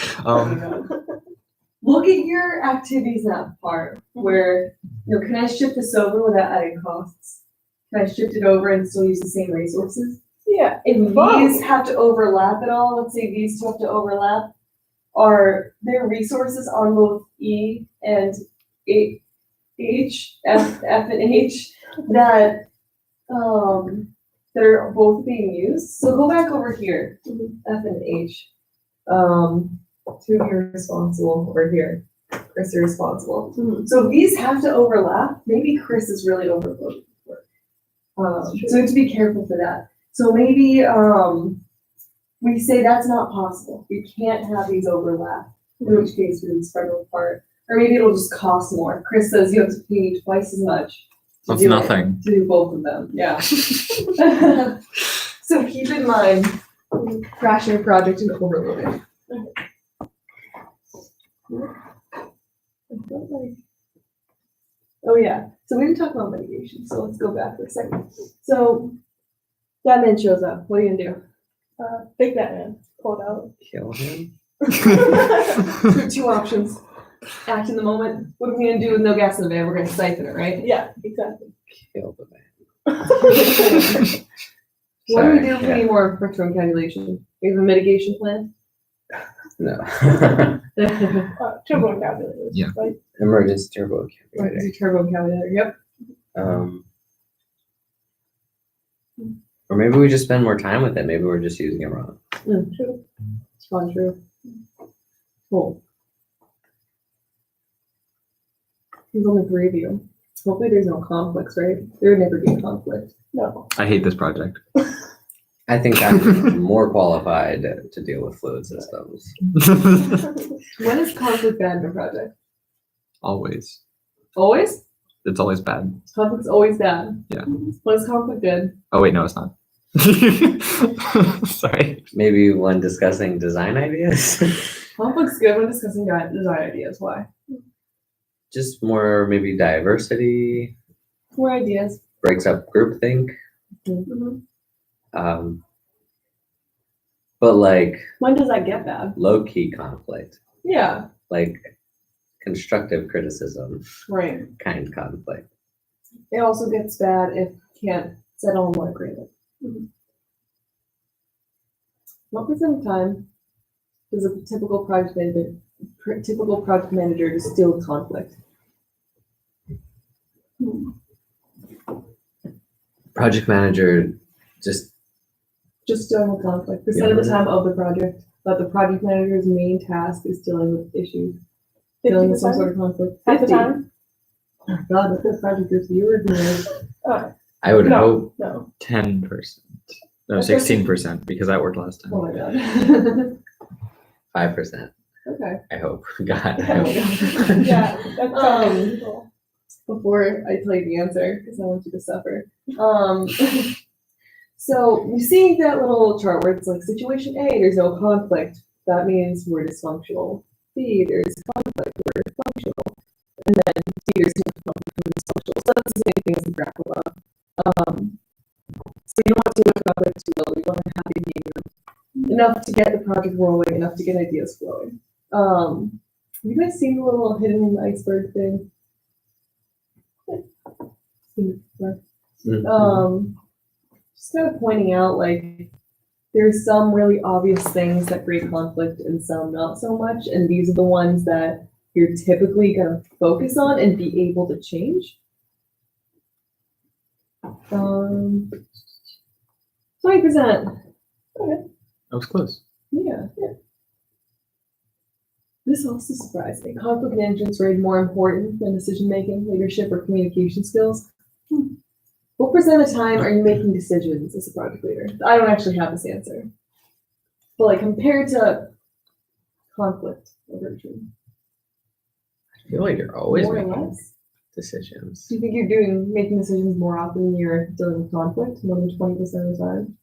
Look at your activities in that part where, can I ship this over without adding costs? kind of shift it over and still use the same resources. Yeah. If Wow. these have to overlap at all, let's say these two have to overlap, are there resources on both E and H, F and H, that, that are both being used? So go back over here, F and H. Two of you are responsible over here. Chris is responsible. So if these have to overlap, maybe Chris is really overloaded with work. So we have to be careful for that. So maybe, we say that's not possible. We can't have these overlap, in which case we would spread them apart. Or maybe it'll just cost more. Chris says you have to pay twice as much. to That's do it, nothing. To do both of them, yeah. So keep in mind, crashing a project and overloading. Oh yeah, so we didn't talk about mitigation, so let's go back for a second. So Batman shows up, what are you gonna do? Big Batman pulled out. Kill him? So two options. Act in the moment. What are we gonna do with no gas in the van? We're gonna siphon it, right? Yeah, exactly. Kill the man. What do we do Sorry, if we need more return calculation? We have a mitigation plan? No. Turbo calculators. Yeah. Right? Emergency turbo calculator. Emergency turbo calculator, yep. Or maybe we just spend more time with it. Maybe we're just using it wrong. True. It's fun, true. Cool. There's only three of you. Hopefully there's no conflicts, right? There would never be a conflict. No. I hate this project. I think I'm more qualified to deal with fluid systems. When is conflict bad in a project? Always. Always? It's always bad. Conflict's always bad. Yeah. When is conflict good? Oh wait, no, it's not. Sorry. Maybe when discussing design ideas, Conflict's good when discussing design ideas. Why? just more maybe diversity, More ideas. breaks up groupthink. Mhm. But like When does that get bad? low key conflict, Yeah, like constructive criticism right. kind conflict. It also gets bad if you can't settle on one agreement. What percent of time does a typical project manager just deal with conflict? Project manager just Just dealing with conflict. Percent of the time of the project, but the project manager's main task is dealing with issues, dealing with some 50%? sort of conflict. At the 50. time? Oh God, that's a project group you were doing. I would hope No. 10%. No, That's 16% because that worked last Oh time. my God. 5%. Okay. I hope. God. Oh my God. Yeah, that's Um, cool. Before I tell you the answer, because I want you to suffer. So you see that little chart where it's like situation A, there's no conflict. That means we're dysfunctional. B, there's conflict, we're dysfunctional. And then D, there's no conflict, we're dysfunctional. So that's the same thing as the graph above. So you don't want too much conflict too low. You want to have the medium. Enough to get the project rolling, enough to get ideas flowing. Have you guys seen the little hidden in the iceberg thing? Just kind of pointing out like there's some really obvious things that create conflict and some not so much, and these are the ones that you're typically gonna focus on and be able to change. 20%. That was close. Yeah. This also surprised me. Conflict management is more important than decision making, leadership, or communication skills. What percent of the time are you making decisions as a project leader? I don't actually have this answer. But like compared to conflict aversion, I feel like you're always more or making less. decisions. Do you think you're making decisions more often than you're dealing with conflict, more than 20% of the time?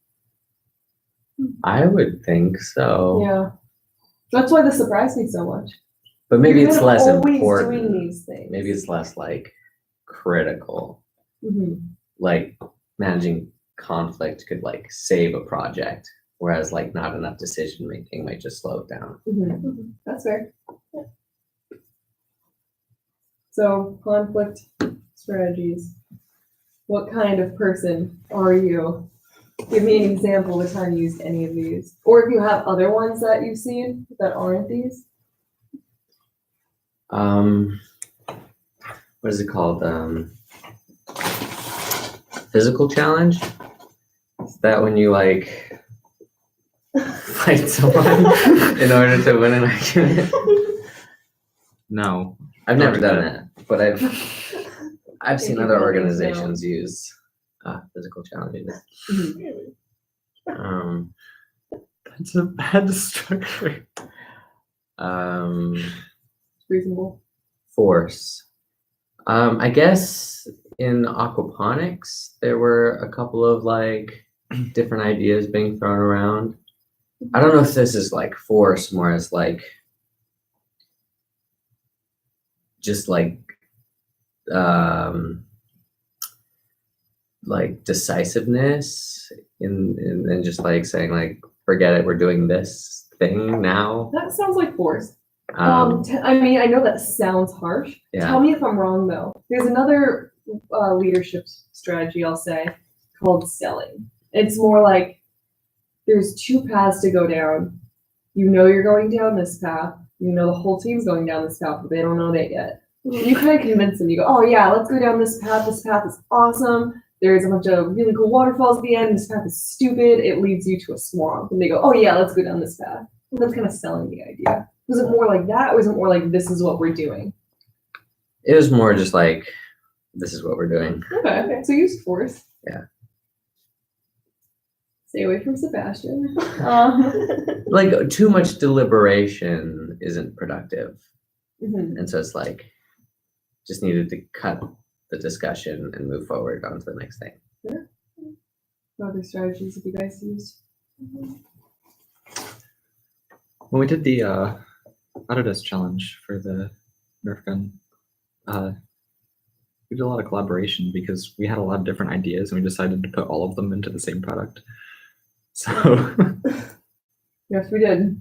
I would think so. Yeah. That's why this surprised me so much. But maybe You're it's not less always important. doing these things. Maybe it's less like critical. Mhm. Like managing conflict could like save a project, whereas like not enough decision making might just slow it down. Mhm. That's fair. Yeah. So conflict strategies. What kind of person are you? Give me an example of the time you used any of these. Or if you have other ones that you've seen that aren't these. What is it called? Physical challenge? Is that when you like fight someone in order to win an argument? No. I've never done that, but I've Thank seen you other for letting us organizations use physical challenges. Um, That's a bad structure. Reasonable. Force. I guess in aquaponics there were a couple of like different ideas being thrown around. I don't know if this is like force more as like just like decisiveness in just like saying like forget it, we're doing this thing now. That sounds like force. Um, I mean, I know that sounds harsh. Yeah. Tell me if I'm wrong though. There's another leadership strategy I'll say called selling. It's more like there's two paths to go down. You know you're going down this path. You know the whole team's going down this path, but they don't know that yet. You kind of convince them. You go, oh yeah, let's go down this path. This path is awesome. There's a bunch of really cool waterfalls at the end. This path is stupid. It leads you to a swamp. And they go, oh yeah, let's go down this path. And that's kind of selling the idea. Was it more like that, or was it more like this is what we're doing? it was more just like this is what we're doing. Okay, so use force. Yeah. Stay away from Sebastian. Like too much deliberation isn't productive. Mhm. And so it's like, just needed to cut the discussion and move forward on to the next thing. What other strategies have you guys used? When we did the Autodesk challenge for the Nerf gun, we did a lot of collaboration because we had a lot of different ideas and we decided to put all of them into the same product. So Yes, we did.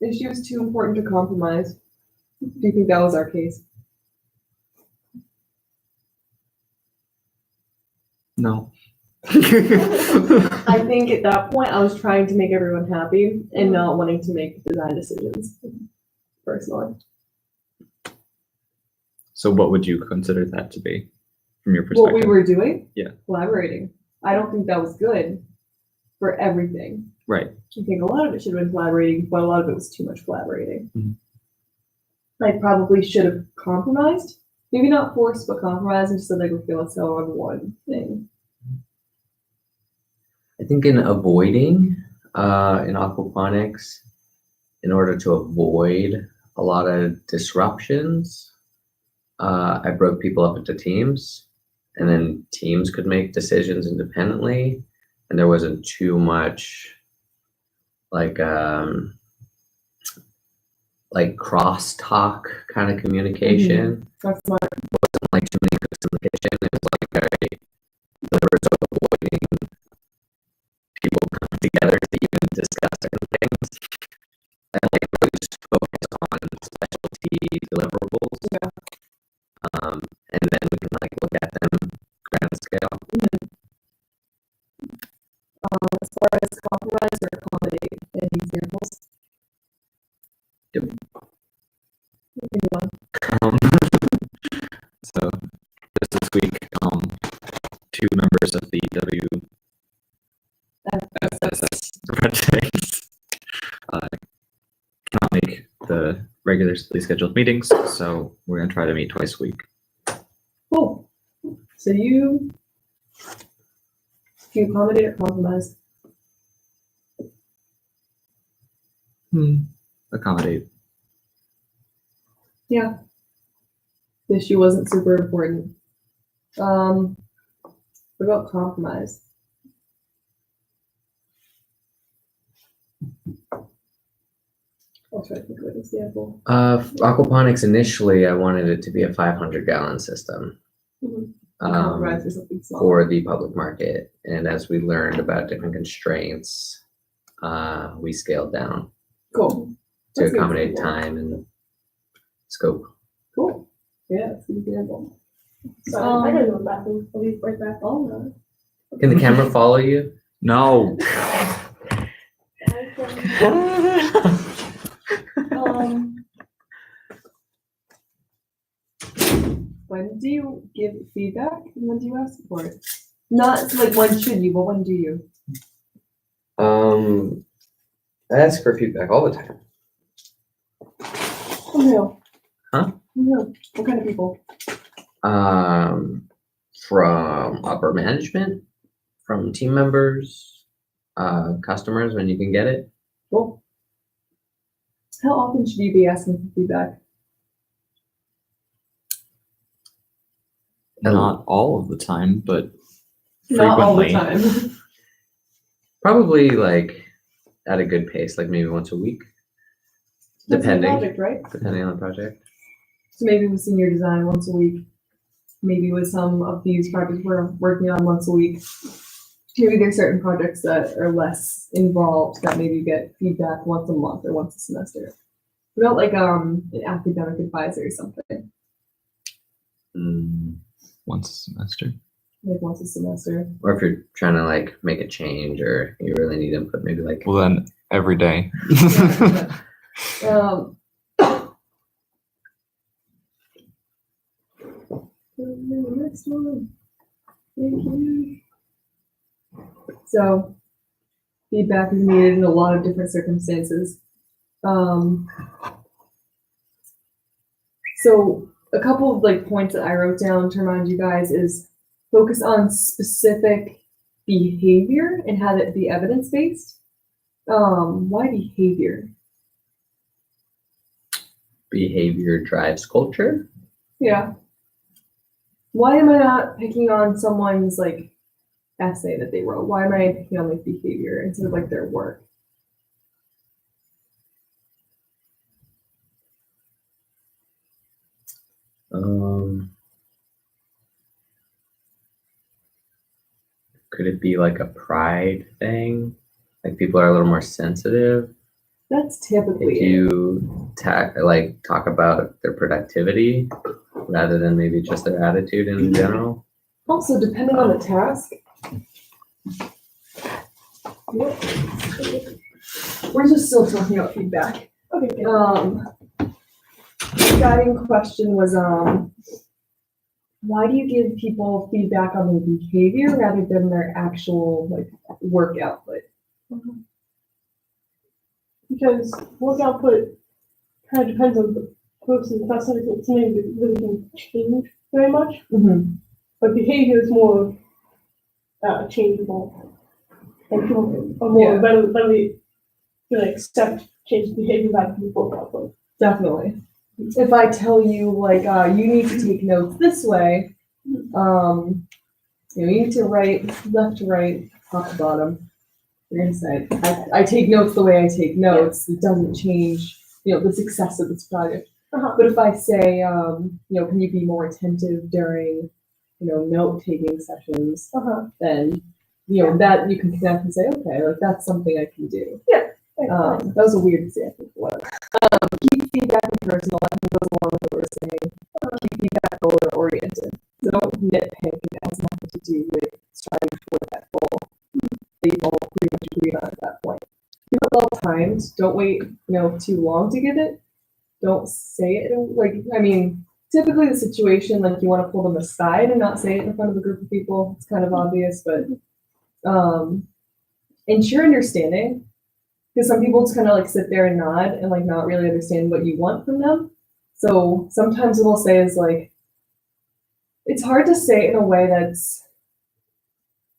Issue is too important to compromise. Do you think that was our case? no. I think at that point I was trying to make everyone happy and not wanting to make design decisions. Personally. So what would you consider that to be from your What we perspective? were doing? Yeah. Collaborating. I don't think that was good for everything. Right. I think a lot of it should have been collaborating, but a lot of it was too much collaborating. Mhm. I probably should have compromised. Maybe not forced, but compromised and just said like, okay, let's go on one thing. I think in avoiding, in aquaponics, in order to avoid a lot of disruptions, I broke people up into teams, and then teams could make decisions independently, and there wasn't too much like crosstalk kind of communication. That's smart. Like too many cooks in the kitchen. It was like very deliberate, so avoiding people coming together to even discuss certain things, and like really just focus on specialty deliverables. Yeah. And then we can like look at them grand scale. As far as compromise or accommodate, any examples? Yep. Anyone? So just this week, two members of the WSS projects cannot make the regularly scheduled meetings, so we're gonna try to meet twice a week. Cool. So you accommodate or compromise? Accommodate. Yeah. The issue wasn't super important. What about compromise? I'll try to think of an example. Aquaponics initially, I wanted it to be a 500-gallon system. Mhm. Compromise or something small. For the public market. And as we learned about different constraints, we scaled down Cool. That's a good accommodate example. time and scope. Cool. Yeah, that's a good example. Sorry, I gotta go to the bathroom. I'll be right back. Oh, no. Can the camera follow you? No. Um, when do you give feedback and when do you ask for it? Not like when should you, but when do you? I ask for feedback all the time. From who? Huh? From who? What kind of people? From upper management, from team members, customers when you can get it. Cool. How often should you be asking for feedback? Not all of the time, but Not all the frequently. time. Probably like at a good pace, like maybe once a week, That's your depending project, right? depending on the project. So maybe with senior design once a week. Maybe with some of these projects we're working on once a week. Maybe there's certain projects that are less involved that maybe get feedback once a month or once a semester. What about like an academic advisor or something, Once a semester. like once a semester. Or if you're trying to like make a change or you really need input, maybe like Well, then every day. Um, the next one. Thank you. So, feedback is needed in a lot of different circumstances. So a couple of like points that I wrote down to remind you guys is focus on specific behavior and have it be evidence-based. Why behavior? behavior drives culture. Yeah. Why am I not picking on someone's like essay that they wrote? Why am I picking on like behavior instead of like their work? Could it be like a pride thing? Like people are a little more sensitive That's typically if it. you talk about their productivity rather than maybe just their attitude in general. Also, depending on the task. We're just still talking about feedback. Okay, The guiding question was, why do you give people feedback on their behavior rather than their actual like work output? because work output kind of depends on the person. It's not something that really can change very much, but behavior is more changeable. And people are more Yeah. readily gonna accept change behavior rather than work output. Definitely. If I tell you like you need to take notes this way, you need to write left to right, top to bottom. You're gonna say, I take notes the way I take notes. It doesn't change, the success of this project. But if I say, can you be more attentive during, note taking sessions, then that you can connect and say, okay, like that's something I can do. That was a weird example. Keep feedback personal. I think goes along with what we're saying. Keep feedback goal oriented. So don't nitpick. It has nothing to do with striving toward that goal. They all pretty much agree on at that point. Give it well timed. Don't wait, too long to give it. Don't say it typically the situation like you want to pull them aside and not say it in front of a group of people. It's kind of obvious, but ensure understanding. Because some people just kind of like sit there and nod and like not really understand what you want from them. So sometimes what I'll say is like, it's hard to say it in a way that's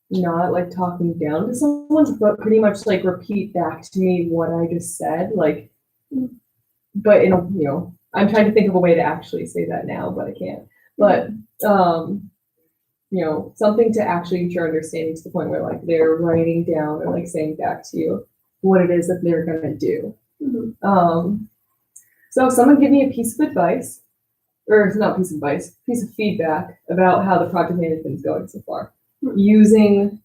not like talking down to someone, but pretty much like repeat back to me what I just said. Like, but in I'm trying to think of a way to actually say that now, but I can't. But something to actually ensure understanding to the point where like they're writing down or like saying back to you what it is that they're gonna do. So if someone give me a piece of advice, or it's not piece of advice, piece of feedback about how the project management is going so far, using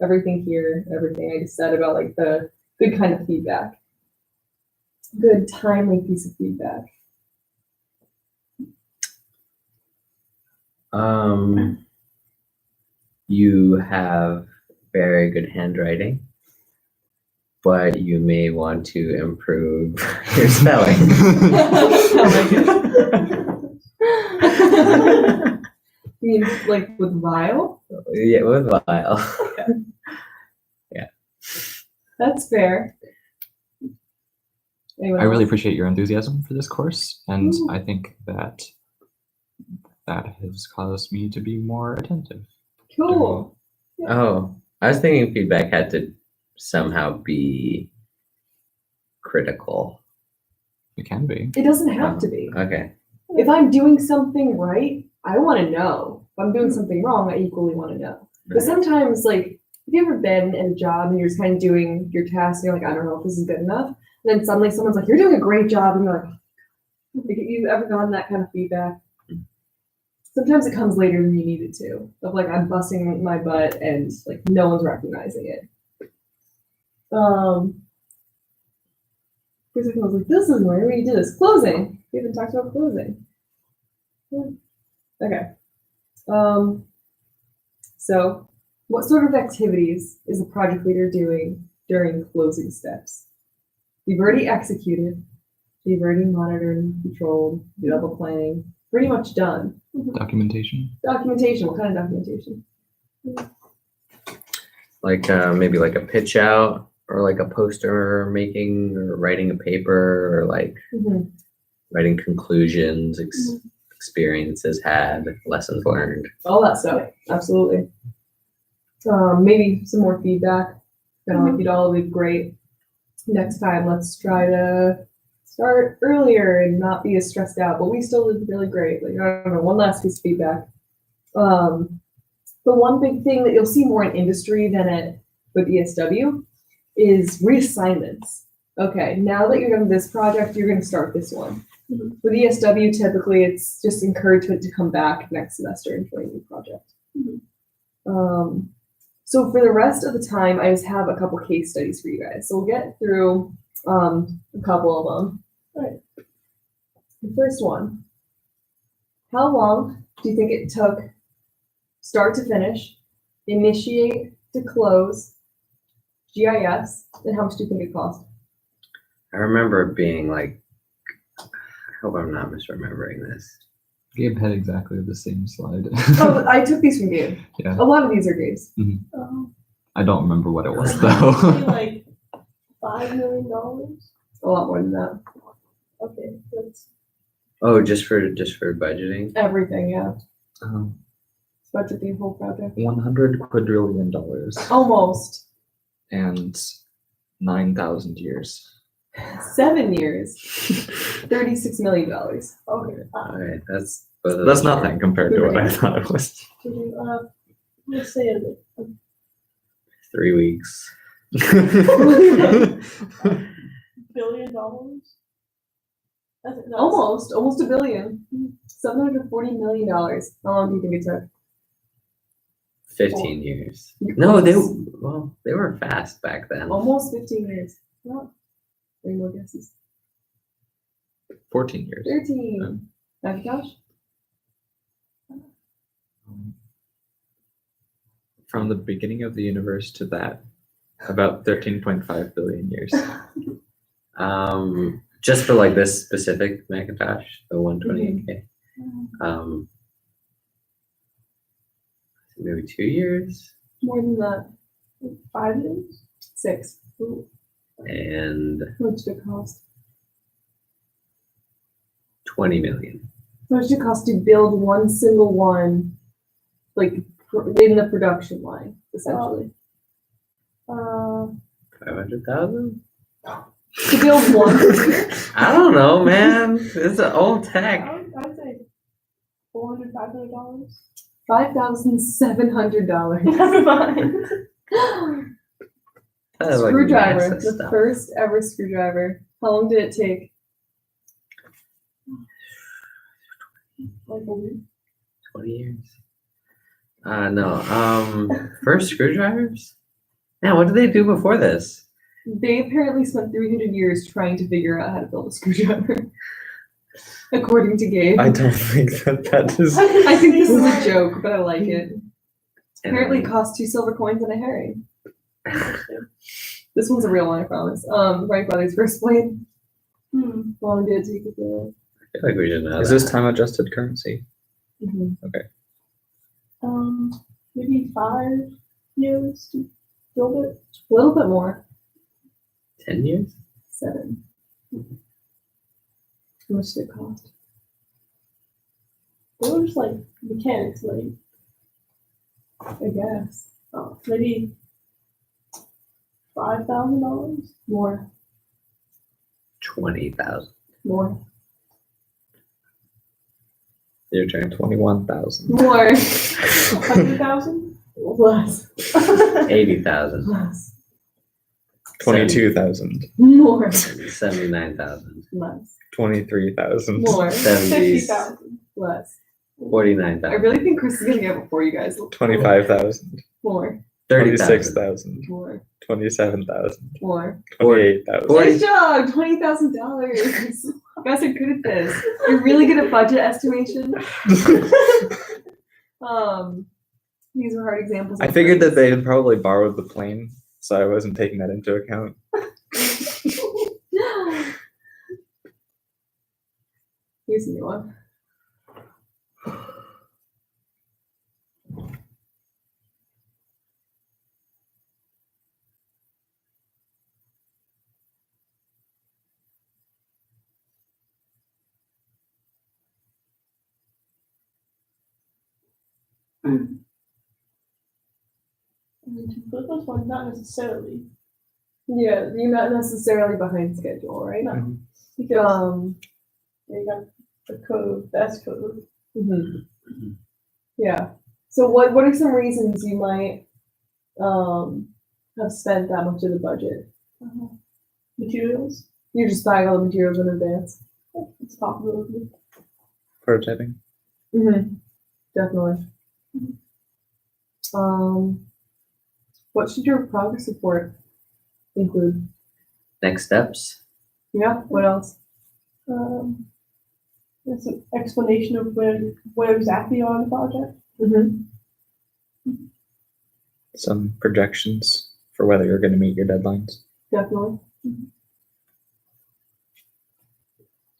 everything here, everything I just said about like the good kind of feedback. good timely piece of feedback? You have very good handwriting, but you may want to improve your spelling. You mean like with Vile? Yeah, with Vile. That's fair. Anyone I really else? appreciate your enthusiasm for this course, and Ooh. I think that has caused me to be more attentive. Cool. Oh, I was thinking feedback had to somehow be critical. It can be. It doesn't have to be. Okay. If I'm doing something right, I want to know. If I'm doing something wrong, I equally want to know. But sometimes, like, have you ever been in a job and you're just kind of doing your task and you're like, I don't know if this is good enough? And then suddenly someone's like, you're doing a great job. And you're like, you've ever gotten that kind of feedback? Sometimes it comes later than you need it to. Of like, I'm busting my butt and like no one's recognizing it. For a second I was like, this is where we did this. Closing. We haven't talked about closing. Okay. So what sort of activities is the project leader doing during closing steps? You've already executed, you've already monitored and controlled, did all the planning, pretty much done. Documentation. Documentation, what kind of documentation? Like maybe like a pitch out or like a poster making or writing a paper or like Mhm. writing conclusions, experiences had, lessons learned. All that stuff, absolutely. Maybe some more feedback, kind of like you'd all be great. Next time, let's try to start earlier and not be as stressed out, but we still did really great. Like, I don't know, one last piece of feedback. The one big thing that you'll see more in industry than with ESW is reassignments. Okay, now that you're doing this project, you're going to start this one. With ESW, typically it's just encouragement to come back next semester and join a new project. So for the rest of the time, I just have a couple case studies for you guys. So we'll get through a couple of them. All right. The first one. How long do you think it took start to finish, initiate to close, GIS, and how much do you think it cost? I remember it being like, I hope I'm not misremembering this. Gabe had exactly the same slide. Oh, I took these from Gabe. Yeah. A lot of these are Gabe's. I don't remember what it was Maybe though. like $5 million. A lot more than that. Okay, that's Oh, just for budgeting? Everything, yeah. Um, Budget the whole project. $100 quadrillion Almost. and 9,000 years. 7 years. $36 million. okay. All right, that's both of That's those are- nothing compared to what I thought it was. Let's say a 3 weeks. $1 billion. That's Almost $1 billion. $740 million. How long do you think it took? 15 years. No, they were fast back then. Almost 15 years. Yeah. 3 more guesses. 14 years. 13. Macintosh? From the beginning of the universe to that, about 13.5 billion years. Just for like this specific Macintosh, the 128K. Maybe 2 years More than that. 5 years. 6. Ooh. and How much did it cost? 20 million. How much did it cost to build one single one, like in the production line, essentially? 500,000? To build one. I don't know, man. It's an old tech. I'd say $400, $500. $5,700. Never mind. That is like Screwdriver, massive the stuff. first ever screwdriver. How long did it take? Like a week. 20 years. No. First screwdrivers? Yeah, what did they do before this? They apparently spent 300 years trying to figure out how to build a screwdriver. According to Gabe. I don't think that is. I think this is a joke, but I like it. Apparently it And cost 2 silver coins and a herring. This one's a real one, I promise. Right by his first blade. Long did take it there. I feel like we should know Is that. this time adjusted currency? Maybe 5 years to build it. A little bit more. 10 years? 7. How much did it cost? They were just like mechanics, like I guess. maybe $5,000. More. 20,000. More. Your turn. 21,000. More. 100,000. Less. 80,000. Less. 22,000. More. 79,000. Less. 23,000. More. 70. 50,000. Less. I 49,000. really think Chris is gonna get before you guys. 25,000. More. 30,000. 26,000. More. 27,000. More. 28,000. Forty. Nice job! $20,000. You guys are good at this. You're really good at budget estimation. These were hard examples. I figured that they had probably borrowed the plane, so I wasn't taking that into account. Here's a new one. But those ones, not necessarily. Yeah, you're not necessarily behind schedule, right? Mhm. Um, They got the code, the S code. mhm. Yeah. So what are some reasons you might have spent that much of the budget? Materials. You're just buying all the materials in advance. It's a possibility. Prototyping. Mm-hmm. Definitely. What should your progress report include? Next steps. Yeah. What else? There's an explanation of where exactly you are on the project. Mm-hmm. Some projections for whether you're going to meet your deadlines. Definitely.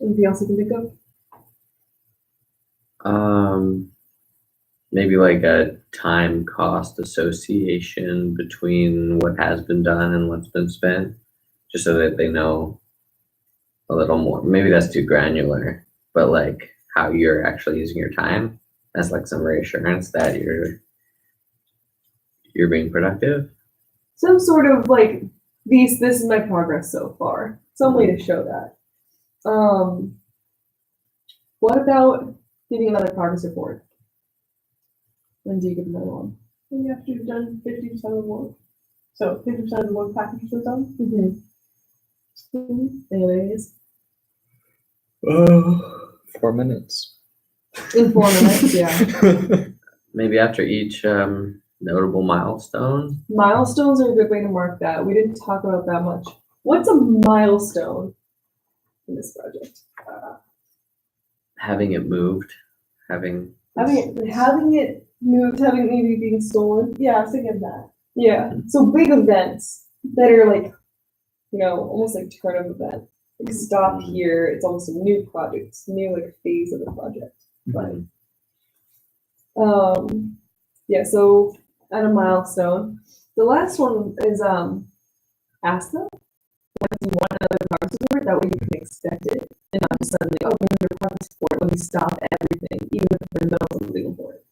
Anything else you can think of? Maybe like a time cost association between what has been done and what's been spent, just so that they know a little more. Maybe that's too granular, but like how you're actually using your time. That's like some reassurance that you're being productive. Some sort of like this is my progress so far. Some way to show that. What about giving another progress report? When do you give another one? Maybe after you've done 50% of the work. So 50% of the work package was done. Mm-hmm. Anyways, 4 minutes. in 4 minutes, yeah. Maybe after each notable milestone. Milestones are a good way to mark that. We didn't talk about that much. What's a milestone in this project? Having it moved, having Having it moved, having maybe being stolen. Yeah, I was thinking of that. Yeah. So big events that are like, almost like turn of event. Like stop here. It's almost a new project. It's a new like phase of the project. Mhm. Yeah. So at a milestone, the last one is ask them what you want another progress report. That way you can expect it and not just suddenly we need a progress report. Let me stop everything, even if there's no something important.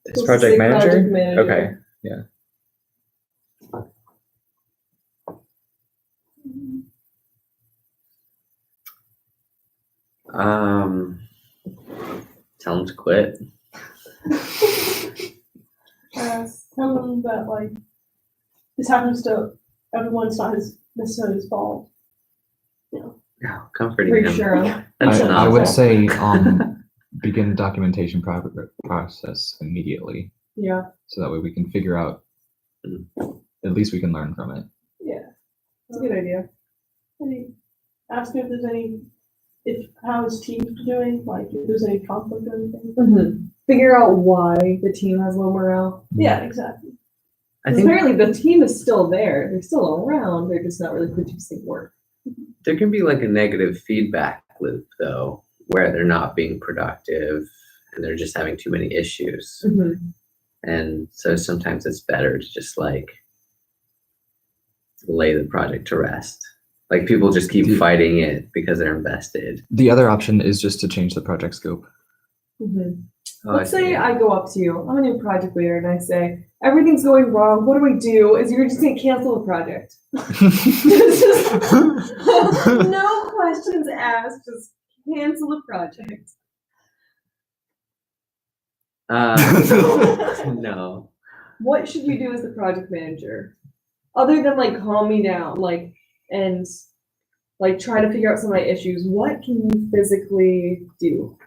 Is project Say manager? project manager. Okay. Yeah. Tell them to quit. tell them that like this happens to everyone. It's not necessarily his fault. No, comforting him. Reassure them. That's I would not. say begin documentation process immediately, Yeah. so that way we can figure out. At least we can learn from it. Yeah. It's a good idea. Maybe ask him if there's how his team's doing, like if there's any conflict or anything. Mm-hmm. Figure out why the team has low morale. Yeah, exactly. I 'Cause think apparently the team is still there. They're still around. They're just not really producing work. there can be like a negative feedback loop though, where they're not being productive and they're just having too many issues. Mm-hmm. And so sometimes it's better to just like lay the project to rest. Like people just keep fighting it because they're invested. The other option is just to change the project scope. Mm-hmm. Oh, Let's say see. I go up to you. I'm a new project leader, and I say everything's going wrong. What do we do? Is you're just gonna cancel the project? No questions asked. Just cancel the project. No. What should you do as the project manager, other than like calm me down, and try to figure out some of my issues? What can you physically do?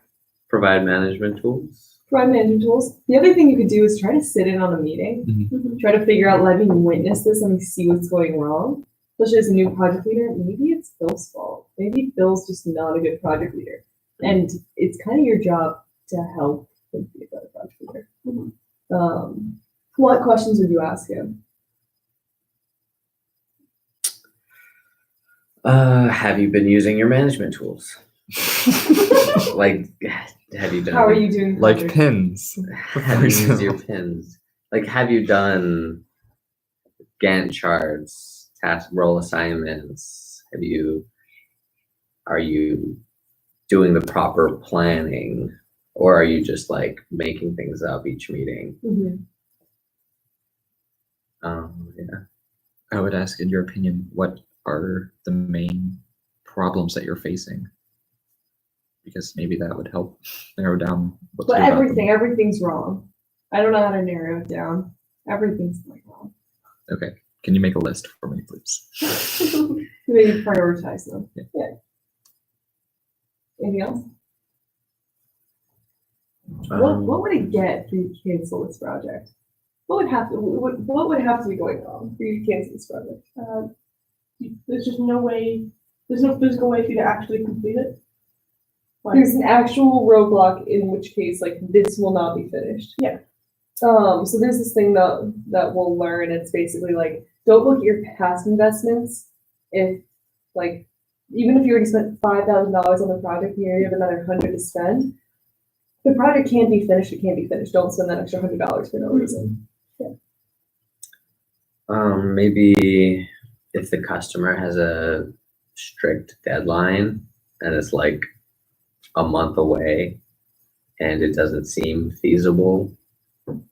Provide management tools. Provide management tools. The other thing you could do is try to sit in on a meeting, try to figure out, let me witness this, let me see what's going wrong. Especially as a new project leader, maybe it's Phil's fault. Maybe Phil's just not a good project leader, and it's kind of your job to help him be a better project leader. What questions would you ask him? Have you been using your management tools? Like, have you done? How are you doing? Like project? pins. Have you used your pins? Like, have you done Gantt charts, task role assignments? Are you doing the proper planning, or are you just like making things up each meeting? Mhm. Yeah. I would ask, in your opinion, what are the main problems that you're facing? Because maybe that would help narrow down what to But do about them. everything's wrong. I don't know how to narrow it down. Everything's going wrong. Okay. Can you make a list for me, please? Maybe prioritize them. Yeah. Anything else? Um, What would it get for you to cancel this project? What would have to be going on for you to cancel this project? There's just no way. There's no physical way for you to actually complete it. Like, There's an actual roadblock, in which case, like, this will not be finished. Yeah. So there's this thing that we'll learn. It's basically like, don't look at your past investments. If, like, even if you already spent $5,000 on the project and you have another $100 to spend, the project can't be finished. It can't be finished. Don't spend that extra $100 for no reason. Maybe if the customer has a strict deadline and it's like a month away and it doesn't seem feasible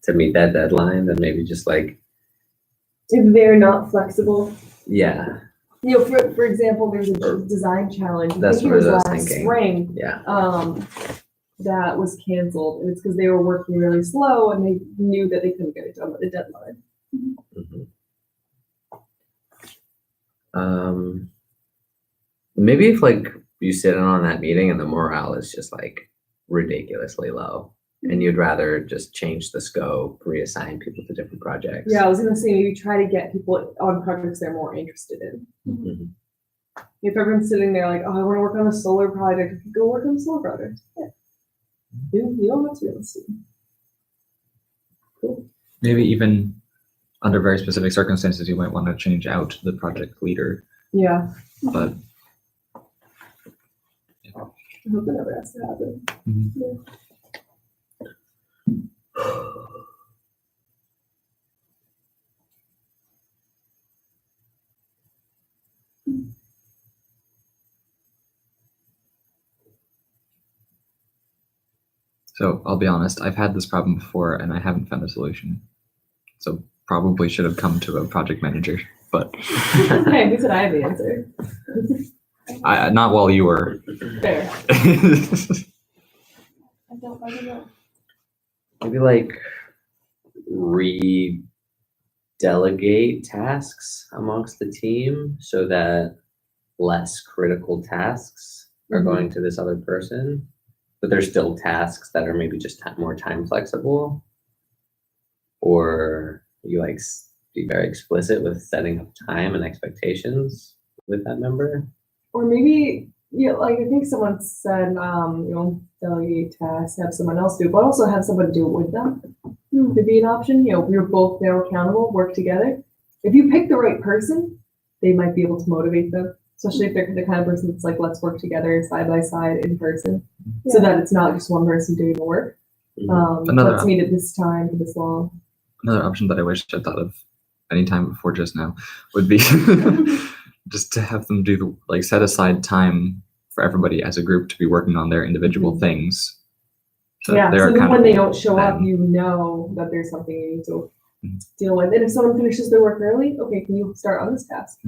to meet that deadline, then maybe just like, If they're not flexible. yeah, You know, for example, there's a design challenge. I That's think it what was I was last thinking. spring. yeah. That was canceled. And it's because they were working really slow and they knew that they couldn't get it done by the deadline. Mhm. Maybe if like you sit in on that meeting and the morale is just like ridiculously low and you'd rather just change the scope, reassign people to different projects. Yeah, I was gonna say maybe try to get people on projects they're more interested in. Mhm. If everyone's sitting there like, oh, I want to work on a solar project, go work on a solar project. Yeah. You don't have to be on the team. Cool. Maybe even under very specific circumstances, you might want to change out the project leader, Yeah. but I hope it never has to happen. Mhm. So I'll be honest, I've had this problem before and I haven't found a solution. So probably should have come to a project manager, but Okay, who said I have the answer? not while you were. Fair. I don't know. Maybe like re-delegate tasks amongst the team so that less critical tasks are Mhm. going to this other person, but there's still tasks that are maybe just more time flexible, or you like be very explicit with setting up time and expectations with that member. Or maybe, like I think someone said, delegate tasks, have someone else do, it, but also have someone do it with them. Could be an option. You're both there accountable, work together. If you pick the right person, they might be able to motivate them, especially if they're the kind of person that's like, let's work together side by side in person, so that it's not just one person doing the work. Another Let's meet at this time for this long. Another option that I wish I thought of any time before just now would be just to have them do like set aside time for everybody as a group to be working on their individual things. So Yeah, they're so then when they accountable don't show up, then. you know that there's something you need to Mhm. deal with. And if someone finishes their work early, okay, can you start on this task?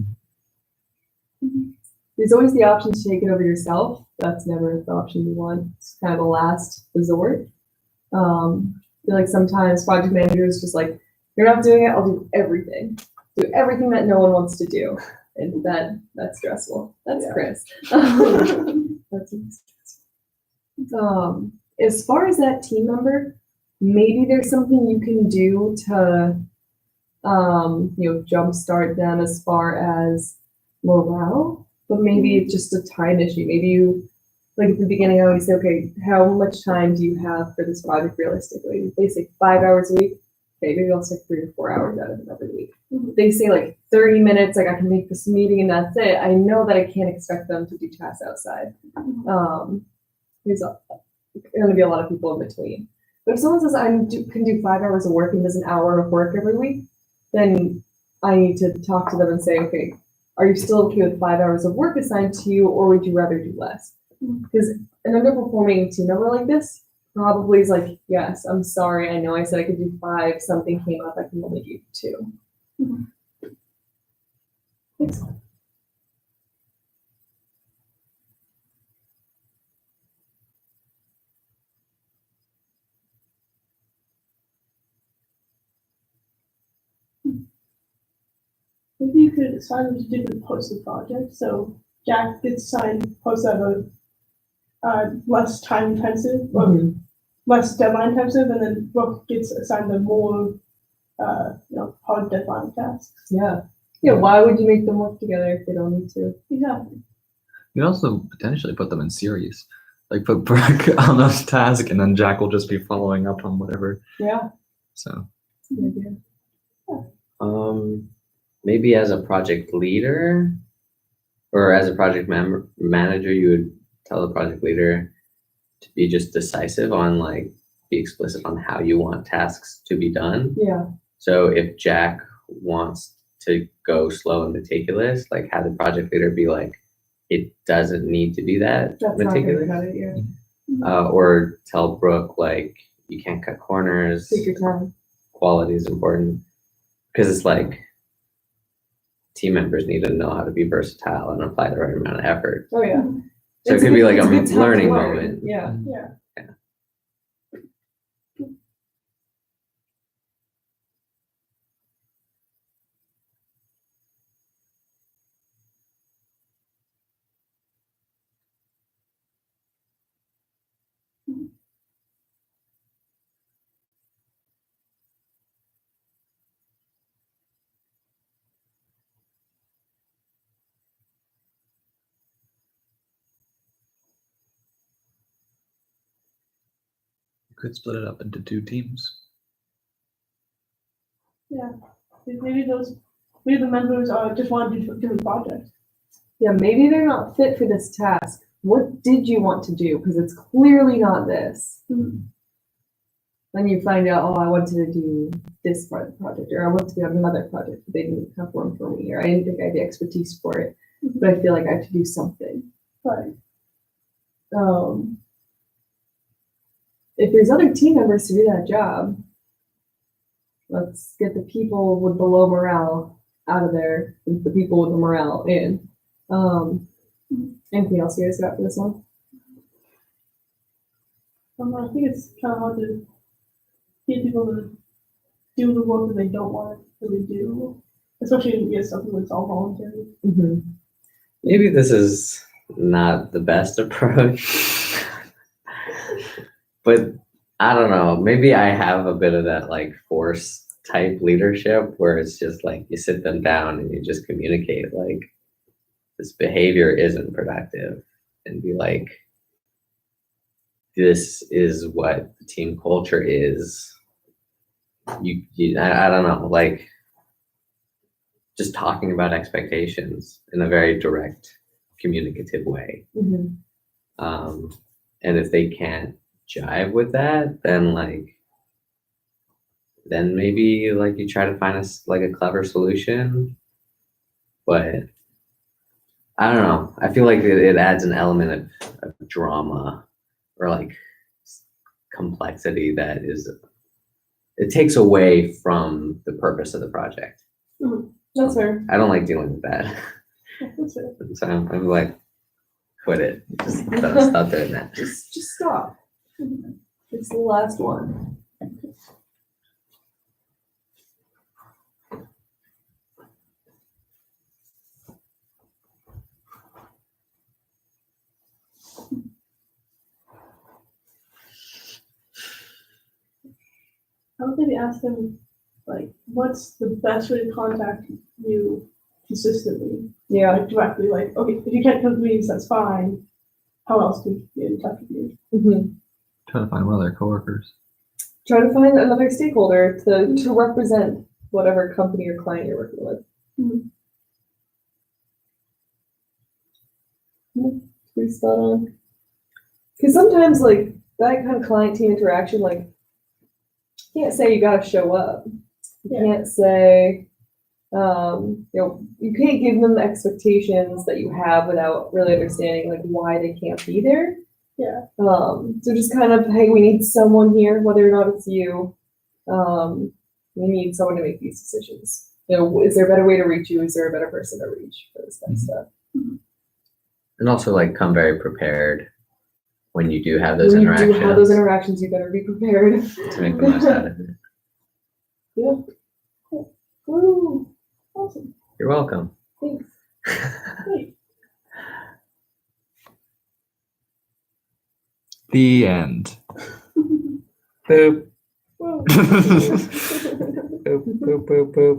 There's always the option to take it over yourself. That's never the option you want. It's kind of a last resort. I feel like sometimes project managers just like, you're not doing it, I'll do everything. Do everything that no one wants to do. And that's stressful. That's Chris. That's stressful. As far as that team member, maybe there's something you can do to jumpstart them as far as morale, but maybe it's just a time issue. Maybe you, like at the beginning, I always say, okay, how much time do you have for this project realistically? If they say 5 hours a week, okay, maybe I'll take 3 to 4 hours out of it every week. If they say like 30 minutes, like I can make this meeting and that's it, I know that I can't expect them to do tasks outside. There's going to be a lot of people in between. But if someone says can do 5 hours of work and does an hour of work every week, then I need to talk to them and say, okay, are you still okay with 5 hours of work assigned to you, or would you rather do less? Because an underperforming team member like this probably is like, yes, I'm sorry, I know I said I could do 5, something came up, I can only do 2. Thanks. Maybe you could assign them to different parts of the project. So Jack gets assigned parts that are less time intensive or less deadline intensive, and then Brooke gets assigned the more hard deadline tasks. Yeah. Why would you make them work together if they don't need to? Exactly. You can also potentially put them in series. Like put Brooke on a task and then Jack will just be following up on whatever. Yeah. So That's a good idea. Maybe as a project leader or as a project manager, you would tell the project leader to be just decisive on be explicit on how you want tasks to be done. Yeah. So if Jack wants to go slow and meticulous, have the project leader be like, it doesn't need to be that That's not meticulous. gonna cut it, yeah. Or tell Brooke you can't cut corners. Take your time. Quality is important because it's team members need to know how to be versatile and apply the right amount of effort. Oh yeah. So It's it could be like it's a good time to learning learn. moment. Yeah. Yeah. you could split it up into 2 teams. Yeah. Maybe the members just want to do different projects. Yeah, maybe they're not fit for this task. What did you want to do? Because it's clearly not this. Then you find out, oh, I wanted to do this part of the project, or I want to do another project, but they didn't have room for me, or I didn't think I had the expertise for it, but I feel like I have to do something. Right. If there's other team members to do that job, let's get the people with the low morale out of there, and the people with the morale in. Anything else you guys got for this one? I think it's kind of hard to get people to do the work that they don't want to really do, especially if it's something that's all voluntary. Mm-hmm. Maybe this is not the best approach, but I don't know. Maybe I have a bit of that like force type leadership where it's just like you sit them down and you just communicate like this behavior isn't productive and be like, this is what the team culture is. I don't know, like just talking about expectations in a very direct, communicative way. Mm-hmm. And if they can't jive with that, then maybe like you try to find a clever solution. But I don't know. I feel like it adds an element of drama or like complexity that it takes away from the purpose of the project. That's fair. I don't like dealing with that. That's it. So I'm like, quit it. Just stop doing that. Just stop. It's the last one. I would maybe ask them, like, what's the best way to contact you consistently? Yeah. Like directly, like, okay, if you can't come to meetings, that's fine. How else can we get in touch with you? Mm-hmm. Trying to find one of their coworkers. Try to find another stakeholder to represent whatever company or client you're working with. Mhm. Pretty spot on. Because sometimes, like, that kind of client team interaction, like, you can't say you gotta show up. You Yeah. can't say, you can't give them the expectations that you have without really understanding, like, why they can't be there. Yeah. So just kind of, hey, we need someone here, whether or not it's you. We need someone to make these decisions. Is there a better way to reach you? Is there a better person to reach for this kind of stuff? And also like come very prepared when you do have those When you interactions do have those interactions, you better be prepared. to make the most out of it. Yeah. Woo, awesome, You're welcome. Thanks. great. The end. Boop. Woo. Boop, boop, boop, boop.